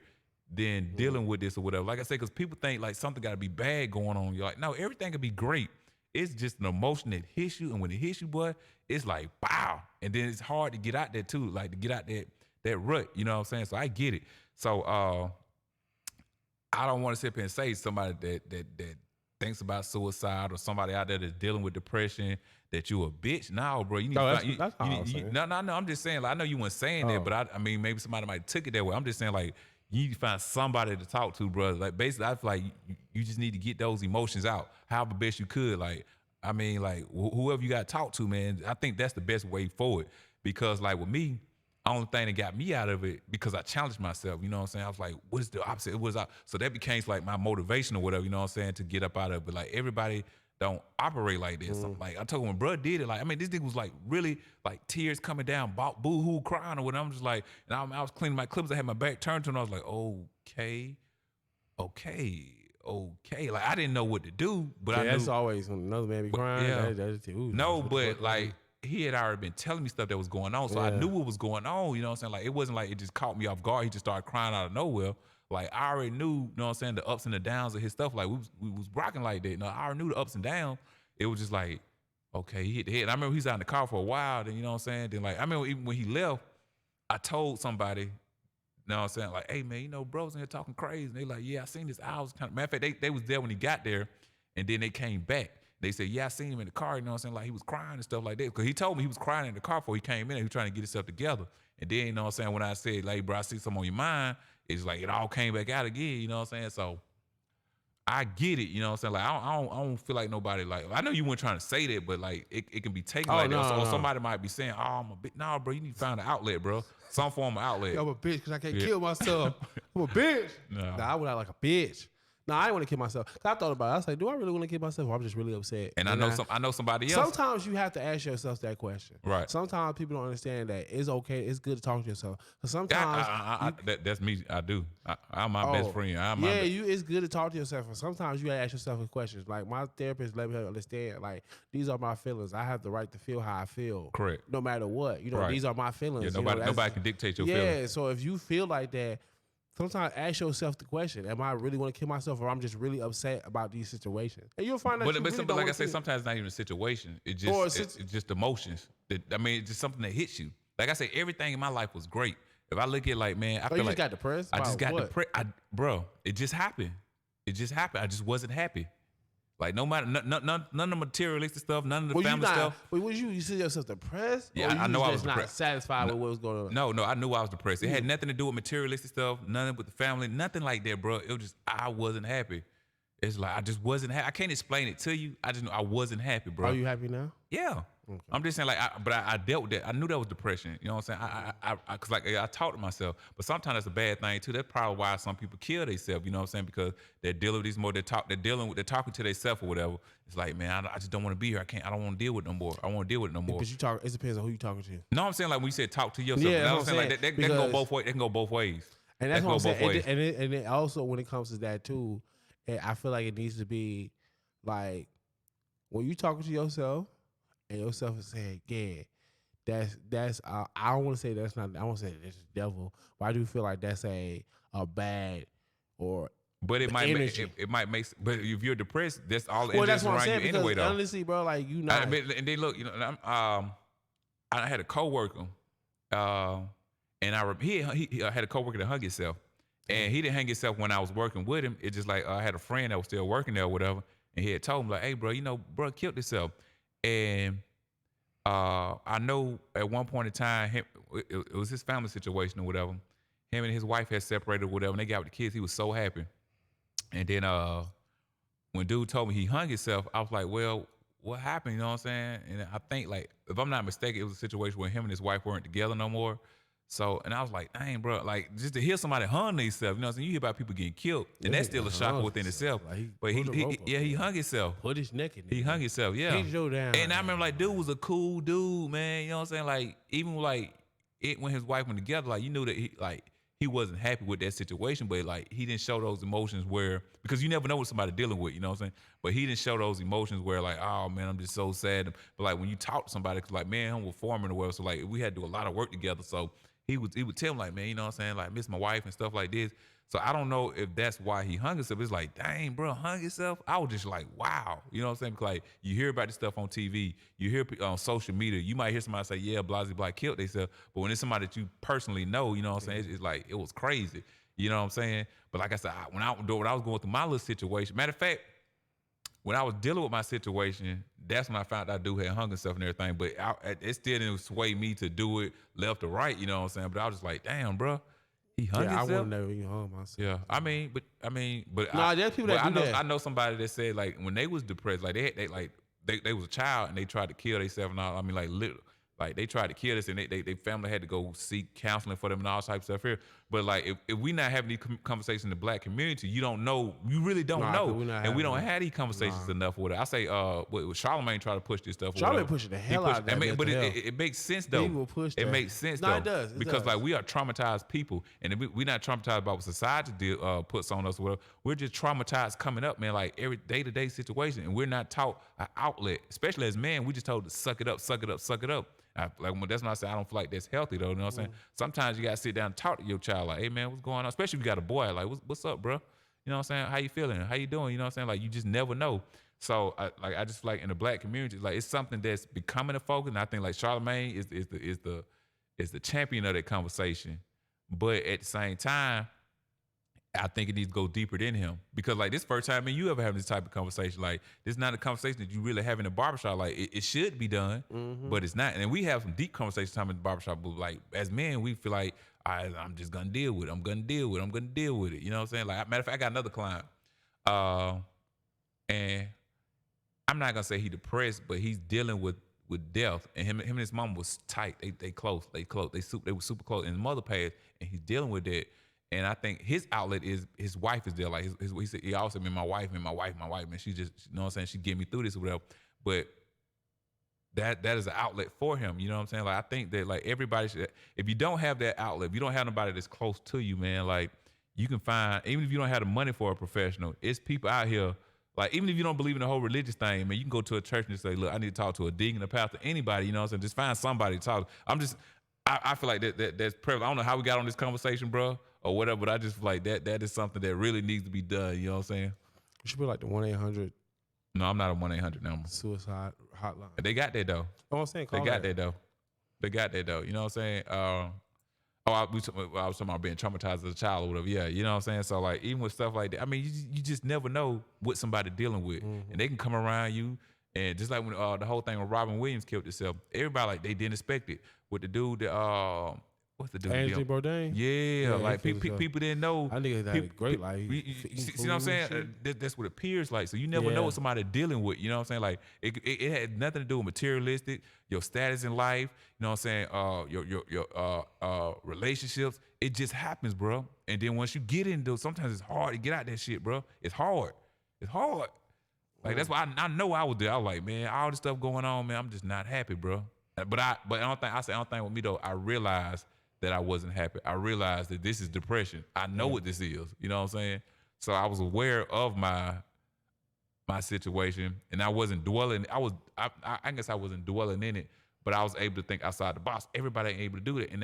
than dealing with this or whatever. Like I said, because people think like something got to be bad going on. You're like, no, everything can be great. It's just an emotion that hits you, and when it hits you, boy, it's like wow. And then it's hard to get out there too, like to get out that rut. You know what I'm saying? So I get it. So I don't want to sit here and say somebody that thinks about suicide or somebody out there that's dealing with depression that you a bitch. No, bro, you need No, to find, that's all I'm saying. no. I'm just saying. Like I know you weren't saying that, but I mean maybe somebody might have took it that way. I'm just saying like you need to find somebody to talk to, bro. Like basically, I feel like you just need to get those emotions out, however best you could. Like I mean, like whoever you got to talk to, man. I think that's the best way forward because like with me. Only thing that got me out of it because I challenged myself, you know what I'm saying? I was like, what is the opposite? So that became like my motivation or whatever, you know what I'm saying, to get up out of it. But like everybody don't operate like this. So, like I told him when bro did it, like I mean this nigga was like really like tears coming down, boo-hoo crying or whatever. I'm just like, and I was cleaning my clips, I had my back turned to him, I was like, okay. Like I didn't know what to do, but I knew. That's always when another man be crying. Yeah. No, but like he had already been telling me stuff that was going on, so I knew what was going on. You know what I'm saying? Like it wasn't like it just caught me off guard. He just started crying out of nowhere. Like I already knew, you know what I'm saying, the ups and the downs of his stuff. Like we was rocking like that. You know, I already knew the ups and downs. It was just like, okay, he hit the head. And I remember he was out in the car for a while. Then you know what I'm saying. Then like I remember even when he left, I told somebody, you know what I'm saying, like, hey man, you know, bro's in here talking crazy. And they like, yeah, I seen this. I was kind of matter of fact, they was there when he got there, and then they came back. They said, yeah, I seen him in the car, you know what I'm saying? Like he was crying and stuff like that. Because he told me he was crying in the car before he came in and he was trying to get himself together. And then, you know what I'm saying, when I said, like, bro, I see something on your mind, it's like it all came back out again, you know what I'm saying? So I get it, you know what I'm saying? Like I don't feel like nobody like I know you weren't trying to say that, but like it can be taken like that. So somebody might be saying, oh, I'm a bitch. Nah, bro, you need to find an outlet, bro. Some form of outlet. I'm a bitch because I can't kill myself. I'm a bitch. Nah, I went out like a bitch. No, I didn't want to kill myself. I thought about it. I was like, do I really want to kill myself or I'm just really upset? And I know somebody else. Sometimes you have to ask yourself that question. Right. Sometimes people don't understand that it's okay. It's good to talk to yourself. Because sometimes that's me. I do. I'm my best friend. It's good to talk to yourself. And sometimes you gotta ask yourself questions. Like my therapist let me understand, like, these are my feelings. I have the right to feel how I feel. Correct. No matter what. You know, these are my feelings. Yeah, nobody can dictate your feelings. Yeah, so if you feel like that, sometimes ask yourself the question: am I really want to kill myself, or I'm just really upset about these situations? And you'll find out. But like I say, sometimes it's not even a situation. It's just emotions. It's just something that hits you. Like I say, everything in my life was great. If I look at like, man, I feel you like just got depressed. I just got depressed. Bro, it just happened. I just wasn't happy. Like no matter none of the materialistic stuff, none of the family stuff. Wait, was you see yourself depressed? Yeah, I know I was depressed. Not satisfied with what was going on. No, I knew I was depressed. It had nothing to do with materialistic stuff, nothing with the family, nothing like that, bro. It was just I wasn't happy. It's like I just wasn't happy. I can't explain it to you. I just know I wasn't happy, bro. Are you happy now? Yeah. Okay. I'm just saying, like, I dealt with that. I knew that was depression. You know what I'm saying? Cause like I talked to myself, but sometimes that's a bad thing too. That's probably why some people kill themselves. You know what I'm saying? Because they're dealing with these more. They're talking to themselves or whatever. It's like, man, I just don't want to be here. I don't want to deal with it no more. I don't want to deal with it no more. But you talk. It depends on who you talking to. No, I'm saying like when you said talk to yourself. Yeah, I'm saying like that can go both ways. That can go both ways. And that's what I'm saying. And then also when it comes to that too, I feel like it needs to be like when you talking to yourself. And yourself is saying, yeah, that's I don't want to say that's not. I want to say that's the devil, but I do feel like that's a bad or. But it might make. But if you're depressed, that's all. Well, that's what I'm saying. You anyway, though. Honestly, bro, like you know. And then look, you know, I had a coworker, and he had a coworker that hung himself, and he didn't hang himself when I was working with him. It's just like I had a friend that was still working there or whatever, and he had told him like, hey, bro, you know, bro killed himself. And I know at one point in time, it was his family situation or whatever. Him and his wife had separated or whatever, and they got with the kids. He was so happy. And then when dude told me he hung himself, I was like, well, what happened? You know what I'm saying? And I think, like, if I'm not mistaken, it was a situation where him and his wife weren't together no more. So, and I was like, dang, bro, like, just to hear somebody hung themselves, you know what I'm saying? You hear about people getting killed, and that's still a shocker within itself. Like but he hung himself. Put his neck in there. He hung himself, yeah. He showed down. And I remember, like, dude was a cool dude, man. You know what I'm saying? Like, even, like, when his wife went together, like, you knew that he wasn't happy with that situation, but like he didn't show those emotions where, because you never know what somebody dealing with, you know what I'm saying? But he didn't show those emotions where like, oh man, I'm just so sad. But like when you talk to somebody, cause like man, we're forming the world, so like we had to do a lot of work together. So he would tell him like, man, you know what I'm saying, like miss my wife and stuff like this. So I don't know if that's why he hung himself. It's like, dang, bro, hung himself. I was just like, wow, you know what I'm saying? Because like you hear about this stuff on TV, you hear on social media. You might hear somebody say, yeah, Blasey Black killed themselves, but when it's somebody that you personally know, you know what I'm saying? It's like it was crazy, you know what I'm saying? But like I said, when I was going through my little situation, matter of fact, when I was dealing with my situation, that's when I found out dude had hung himself and everything. But it still didn't sway me to do it left or right, you know what I'm saying? But I was just like, damn, bro. He hung Yeah, I himself. would never even hung myself. Yeah, but No, there's people that do that. I know somebody that said like when they was depressed, like they was a child and they tried to kill themselves and all. I mean, like they tried to kill us and they family had to go seek counseling for them and all types of stuff here. But like if we not having these conversations in the black community, you don't know, you really don't know, and we don't have these conversations enough with it. I say, with Charlamagne try to push this stuff. Charlamagne pushing the hell out of that. But it makes sense though. People push it that. makes sense No, though. it does. Because like we are traumatized people, and we not traumatized about what society puts on us. Well, we're just traumatized coming up, man. Like every day-to-day situation, and we're not taught an outlet, especially as men. We just told to suck it up, suck it up, suck it up. That's when I say I don't feel like that's healthy though. You know what I'm saying? Sometimes you gotta sit down and talk to your child, like, hey man, what's going on? Especially if you got a boy, like, what's up, bro? You know what I'm saying? How you feeling? How you doing? You know what I'm saying? Like you just never know. So I just feel like in the black community, like it's something that's becoming a focus. And I think like Charlamagne is the champion of that conversation. But at the same time, I think it needs to go deeper than him, because like this first time you ever having this type of conversation. Like this is not a conversation that you really have in a barbershop. Like it should be done, but it's not. And we have some deep conversations time in the barbershop. But like as men, we feel like I'm just gonna deal with it. I'm gonna deal with it. You know what I'm saying? Like matter of fact, I got another client, and I'm not gonna say he depressed, but he's dealing with death. And him and his mom was tight. They close. They were super close. And his mother passed, and he's dealing with that. And I think his outlet is his wife is there. Like he also said, my wife, man, she just, you know what I'm saying, she get me through this or whatever. But that is an outlet for him. You know what I'm saying? Like I think that like everybody should, if you don't have that outlet, if you don't have nobody that's close to you, man, like you can find, even if you don't have the money for a professional, it's people out here. Like, even if you don't believe in the whole religious thing, man, you can go to a church and just say, look, I need to talk to a deacon, a pastor, anybody, you know what I'm saying? Just find somebody to talk to. I feel like that's prevalent. I don't know how we got on this conversation, bro, or whatever, but I just feel like that is something that really needs to be done, you know what I'm saying? You should be like the 1-800. No, I'm not a 1-800 number. Suicide hotline. They got that, though. Oh, I'm saying They got that, though. You know what I'm saying? I was talking about being traumatized as a child or whatever. Yeah, you know what I'm saying? So, like, even with stuff like that, I mean, you just never know what somebody dealing with. Mm-hmm. And they can come around you. And just like when the whole thing when Robin Williams killed himself, everybody, like, they didn't expect it. With the dude that, what's the dude? Anthony Bourdain? Yeah, like, people didn't know. I think had a great life. See what I'm saying? That's what it appears like. So you never know what somebody dealing with. You know what I'm saying? Like, it had nothing to do with materialistic, your status in life, you know what I'm saying? Your relationships. It just happens, bro. And then once you get into it, sometimes it's hard to get out that shit, bro. It's hard. Like, that's why I know I was there. I was like, man, all this stuff going on, man, I'm just not happy, bro. But I don't think with me though, I realized that I wasn't happy. I realized that this is depression. I know what this is. You know what I'm saying? So I was aware of my situation, and I wasn't dwelling. I guess I wasn't dwelling in it, but I was able to think outside the box. Everybody ain't able to do it, and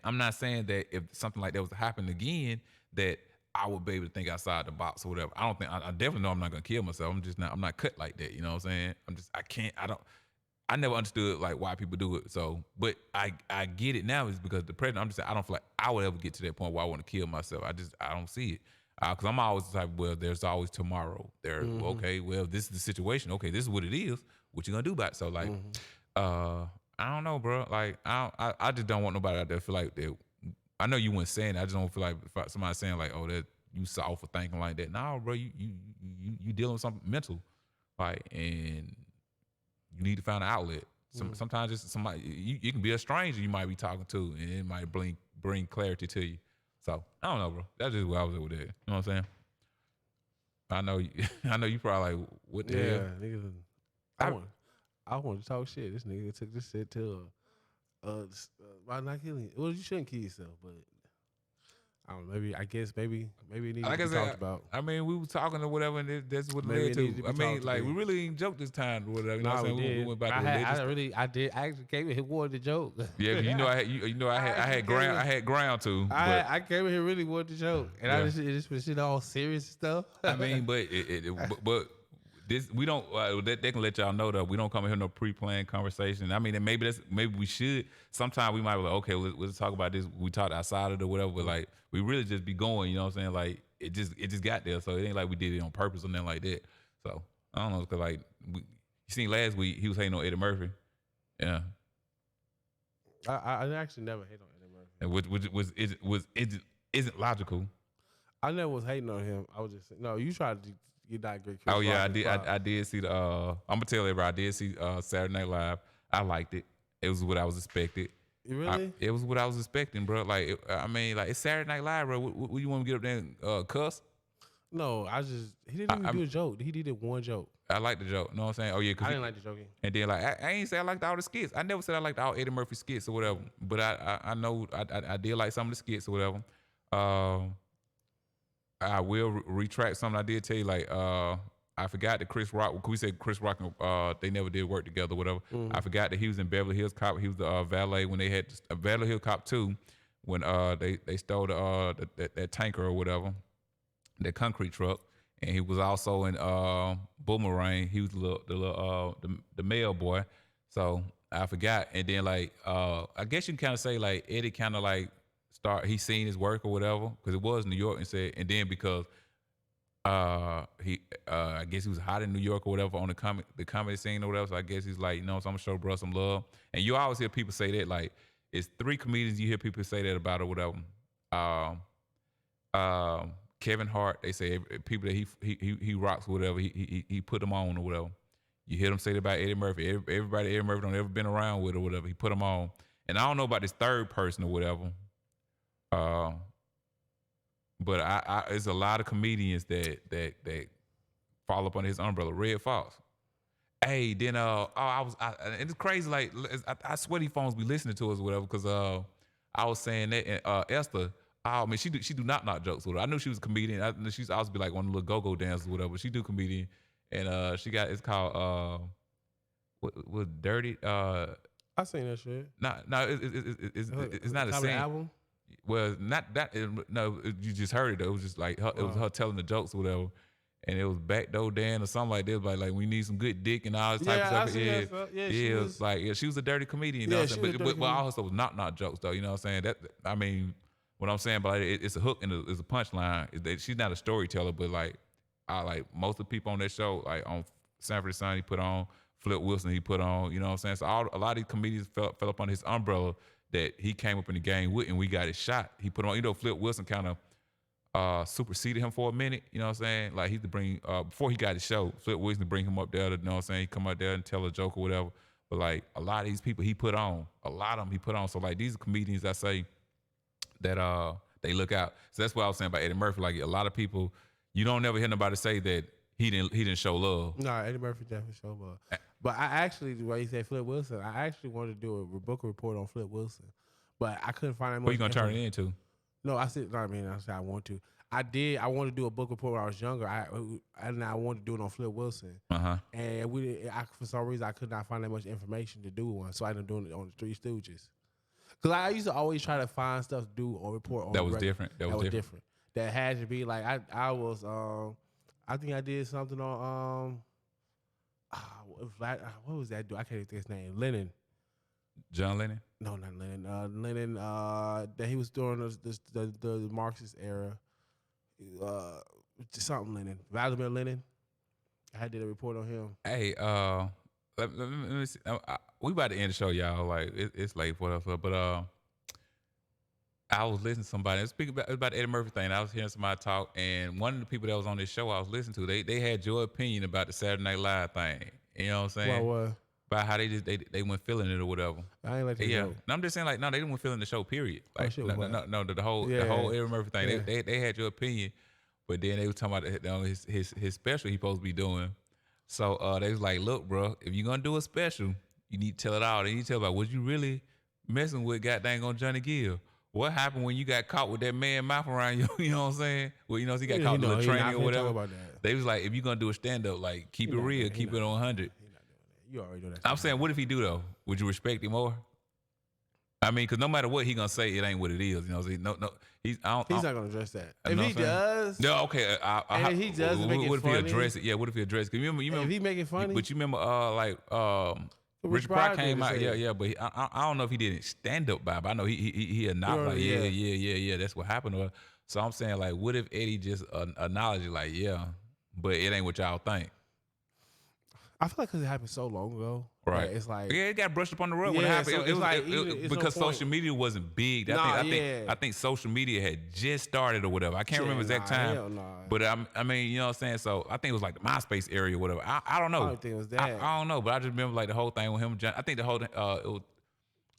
I'm not saying that if something like that was to happen again, that I would be able to think outside the box or whatever. I definitely know I'm not gonna kill myself. I'm not cut like that. You know what I'm saying? I never understood like why people do it. So, but I get it now is because depression. I'm just saying I don't feel like I would ever get to that point where I want to kill myself. I don't see it because I'm always the type. Well, there's always tomorrow. Okay. Well, this is the situation. Okay, this is what it is. What you gonna do about it? So like, I don't know, bro. Like I just don't want nobody out there to feel like that. I know you weren't saying that. I just don't feel like somebody saying like, oh, that you soft for thinking like that. No, bro, you dealing with something mental, like, and you need to find an outlet. Sometimes it's somebody you can be a stranger you might be talking to, and it might bring clarity to you. So I don't know, bro. That's just where I was at with that. You know what I'm saying? I know you probably like, what the hell? Nigga, I want to talk shit. This nigga took this shit to Why not killing? Well, you shouldn't kill yourself, but I don't know. Maybe it needs to Like be I talked said, about. I mean, we were talking or whatever, and that's what it Maybe led it needs to. to I be mean, talked like, to. we really ain't joked this time or whatever. You know what Nah, I'm we saying? We did. went about I the had, religious. I did. I actually came in here wanted to joke. Yeah, 'cause you know, I had ground, I had ground to, but I came in here really wanted to joke, and I yeah. just was shit all serious stuff. I mean, but but this we don't. They can let y'all know that we don't come in here no pre-planned conversation. I mean, and maybe we should. Sometimes we might be like, okay, let's talk about this. We talked outside of it or whatever. But like, we really just be going. You know what I'm saying? Like, it just got there. So it ain't like we did it on purpose or nothing like that. So I don't know, cause like you seen last week he was hating on Eddie Murphy. Yeah, I actually never hate on Eddie Murphy. and which isn't logical. I never was hating on him. I was just saying, no. You tried to get that great. Oh yeah, I did see the. I'm gonna tell everybody. I did see Saturday Night Live. I liked it. It was what I was expected. Really? It was what I was expecting, bro. Like I mean, like it's Saturday Night Live, bro. What you want me to get up there and cuss? No, he didn't even do a joke. He did one joke. I like the joke. You know what I'm saying? Oh yeah, I didn't like the joking. And then like I ain't say I liked all the skits. I never said I liked all Eddie Murphy skits or whatever. But I know I did like some of the skits or whatever. I will retract something I did tell you. Like I forgot that Chris Rock. We said Chris Rock and they never did work together, whatever. I forgot that he was in Beverly Hills Cop. He was the valet when they had Beverly Hills Cop 2 when they stole that tanker or whatever, that concrete truck. And he was also in Boomerang. He was the mail boy. So I forgot. And then like I guess you can kind of say like Eddie kind of like he seen his work or whatever because it was New York and then because he I guess he was hot in New York or whatever on the comedy scene or whatever. So I guess he's like, so I'm gonna show bro some love. And you always hear people say that, like it's 3 comedians you hear people say that about or whatever. Kevin Hart, they say people that he rocks or whatever, he put them on or whatever. You hear them say that about Eddie Murphy. Everybody Eddie Murphy don't ever been around with or whatever, he put them on. And I don't know about this third person or whatever. But I there's a lot of comedians that fall up under his umbrella. Red Fox. Hey, then and it's crazy. Like I swear these phones be listening to us or whatever because I was saying that and Esther. Oh man, she do not knock jokes with her. I knew she was a comedian. I knew she used to also be like one of the little go-go dancers or whatever. She do comedian, and she got it's called what dirty. I seen that shit. It's not a scene. Album? Well, not that. No, you just heard it though. It was just like her, it was her telling the jokes or whatever, and it was backdoor Dan or something like this. Like we need some good dick and all this type of stuff. It was like she was a dirty comedian. You know what I'm saying? But all her stuff was not jokes though. You know what I'm saying? That I mean. What I'm saying, but it's a hook and it's a punchline. She's not a storyteller, but like most of the people on that show, like on Sanford and Son, he put on Flip Wilson, he put on. You know what I'm saying? So a lot of these comedians fell up under his umbrella that he came up in the game with, and we got his shot. He put on. You know, Flip Wilson kind of superseded him for a minute. You know what I'm saying? Like he to bring before he got his show, Flip Wilson to bring him up there. You know what I'm saying? He come up there and tell a joke or whatever. But like a lot of these people, he put on. A lot of them he put on. So like these are comedians, I say. That they look out. So that's what I was saying about Eddie Murphy. Like a lot of people, you don't never hear nobody say that he didn't show love. No, Eddie Murphy definitely showed love. But I actually, the way you say Flip Wilson, I actually wanted to do a book report on Flip Wilson, but I couldn't find that much. What you gonna turn it into? No, I said, no, I mean, I said I want to. I wanted to do a book report when I was younger. I wanted to do it on Flip Wilson. And for some reason I could not find that much information to do one, so I ended up doing it on the Three Stooges. Because I used to always try to find stuff to do or report on. That was different. That was different. That had to be like I was I think I did something on what was that dude? I can't even think his name. Lennon. John Lennon? No, not Lennon. Lennon. That he was during the Marxist era. Something Lennon. Vladimir Lenin. I did a report on him. Hey, let me see. We about to end the show, y'all. Like it's late for us, but I was listening to somebody speaking about the Eddie Murphy thing. I was hearing somebody talk, and one of the people that was on this show I was listening to, they had your opinion about the Saturday Night Live thing. You know what I'm saying? What? About how they went feeling it or whatever. I ain't like that. Yeah, no, I'm just saying like no, they didn't went feeling the show. Period. Like no, the whole Eddie Murphy thing. Yeah. They had your opinion, but then they were talking about his special he supposed to be doing. So they was like, look, bro, if you're gonna do a special, you need to tell it all. You need to tell about was you really messing with goddamn on Johnny Gill. What happened when you got caught with that man mouth around you? You know what I'm saying? Well, you know, he got caught with the training or whatever. About that. They was like, if you're gonna do a stand up, like keep it real, keep it on 100. You already know that. I'm saying, what if he do though? Would you respect him more? I mean, because no matter what he gonna say, it ain't what it is. You know, no, he's not gonna address that. If he does, no, okay. If he does, what if he address it? Yeah, what if he address it? You remember, if he make it funny, but you remember, Rich Pryor came out, yeah, but I don't know if he didn't stand up by, but I know he not like, yeah, that's what happened. So I'm saying, like, what if Eddie just acknowledged it, like, yeah, but it ain't what y'all think. I feel like because it happened so long ago, right? It's like it got brushed up on the rug when it happened. So it was because social media wasn't big. I think social media had just started or whatever. I can't remember exact time, but I mean, you know what I'm saying. So I think it was like the MySpace area or whatever. I don't know. I don't think it was that. I don't know, but I just remember like the whole thing with him. I think the whole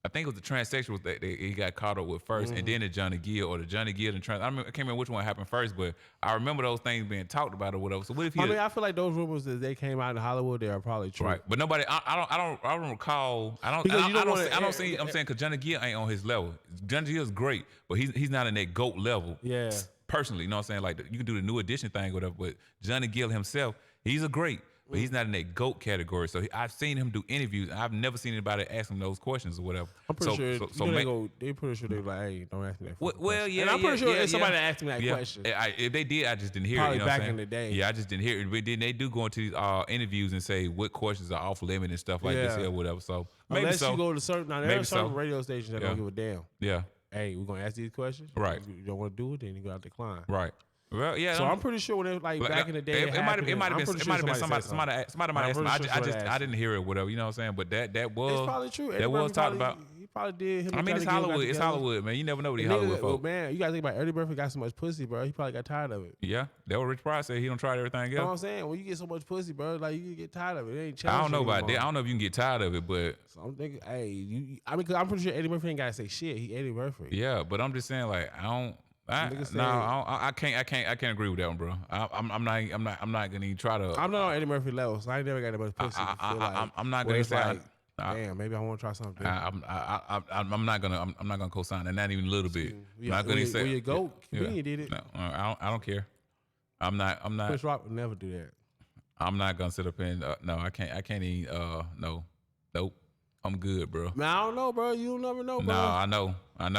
I think it was the transsexuals that he got caught up with first, and then the Johnny Gill or the Johnny Gill and I can't remember which one happened first, but I remember those things being talked about or whatever. So what if he? I feel like those rumors that they came out in Hollywood, they are probably true. Right, but nobody. I don't recall. I'm saying because Johnny Gill ain't on his level. Johnny Gill's great, but he's not in that GOAT level. Yeah. Personally, you know what I'm saying? Like you can do the New Edition thing, or whatever. But Johnny Gill himself, he's a great. But he's not in that GOAT category. So I've seen him do interviews, and I've never seen anybody ask him those questions or whatever. I'm pretty sure. They're pretty sure they're like, hey, don't ask me that. Well, yeah. And I'm pretty sure if somebody asked me that question. If they did, I just didn't hear probably it. You know back what I'm in the day. Yeah, I just didn't hear it. But then they do go into these interviews and say what questions are off limit and stuff like this or whatever. So maybe unless you go to certain, there are certain radio stations that don't give a damn. Yeah. Hey, we're gonna ask these questions. Right. If you don't want to do it, then you gotta decline. Right. Well, yeah. So I'm pretty sure when it like back in the day, it might have been somebody might ask me. I didn't hear it, whatever. You know what I'm saying? But that was. It's probably true. That was talked about. He probably did. I mean, it's Hollywood. It's Hollywood, man. You never know what these Hollywood folks. Man, you gotta think about Eddie Murphy got so much pussy, bro. He probably got tired of it. Yeah, that what Rich Pryor said. He don't try everything else. You know what I'm saying? When you get so much pussy, bro, like you get tired of it. It ain't challenging. I don't know about that. I don't know if you can get tired of it, but. So I'm thinking, hey, cause I'm pretty sure Eddie Murphy ain't gotta say shit. He Eddie Murphy. Yeah, but I'm just saying, like, I can't agree with that one, bro. I'm not gonna even try to. I'm not on Eddie Murphy level, so I ain't never got that much pussy. I'm not gonna say. Damn, maybe I want to try something. I'm not gonna co-sign that, not even a little bit. I'm not gonna say. Where you go? Convenient did it. No, I don't care. I'm not. Chris Rock would never do that. I'm not gonna sit up and no. I can't even. No, nope. I'm good, bro. Man, I don't know, bro. You never know, bro. No, I know.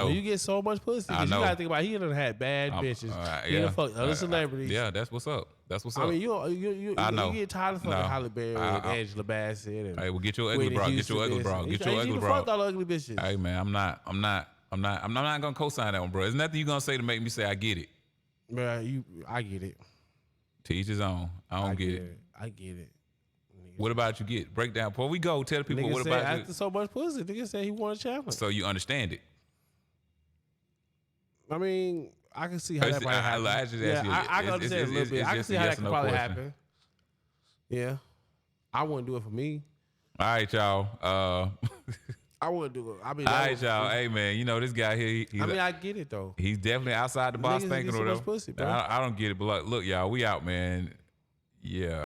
When you get so much pussy, because you gotta think about he done had bad bitches. He done fucked other celebrities. Yeah, that's what's up. I mean, you get tired of fucking Halle Berry and Angela Bassett. And hey, well, get your ugly bra. Get your ugly bra. Get your ugly bra. Fucked all the ugly bitches. Hey, man, I'm not gonna co-sign that one, bro. There's nothing you gonna say to make me say I get it. Bro, I get it. To each his own. I don't get it. I get it. What about you get? Break down. Before we go, tell the people nigga what about you. After so much pussy, nigga said he wanted a challenge. So you understand it. I mean, I can see how that might happen. I just ask you. I can understand a little bit. I can see how that could probably happen. Yeah. I wouldn't do it for me. All right, y'all. I wouldn't do it. I mean, all right, y'all. Hey, man, you know this guy here. I get it though. He's definitely outside the box thinking or whatever. Pussy, bro. I don't get it, but look, y'all, we out, man. Yeah.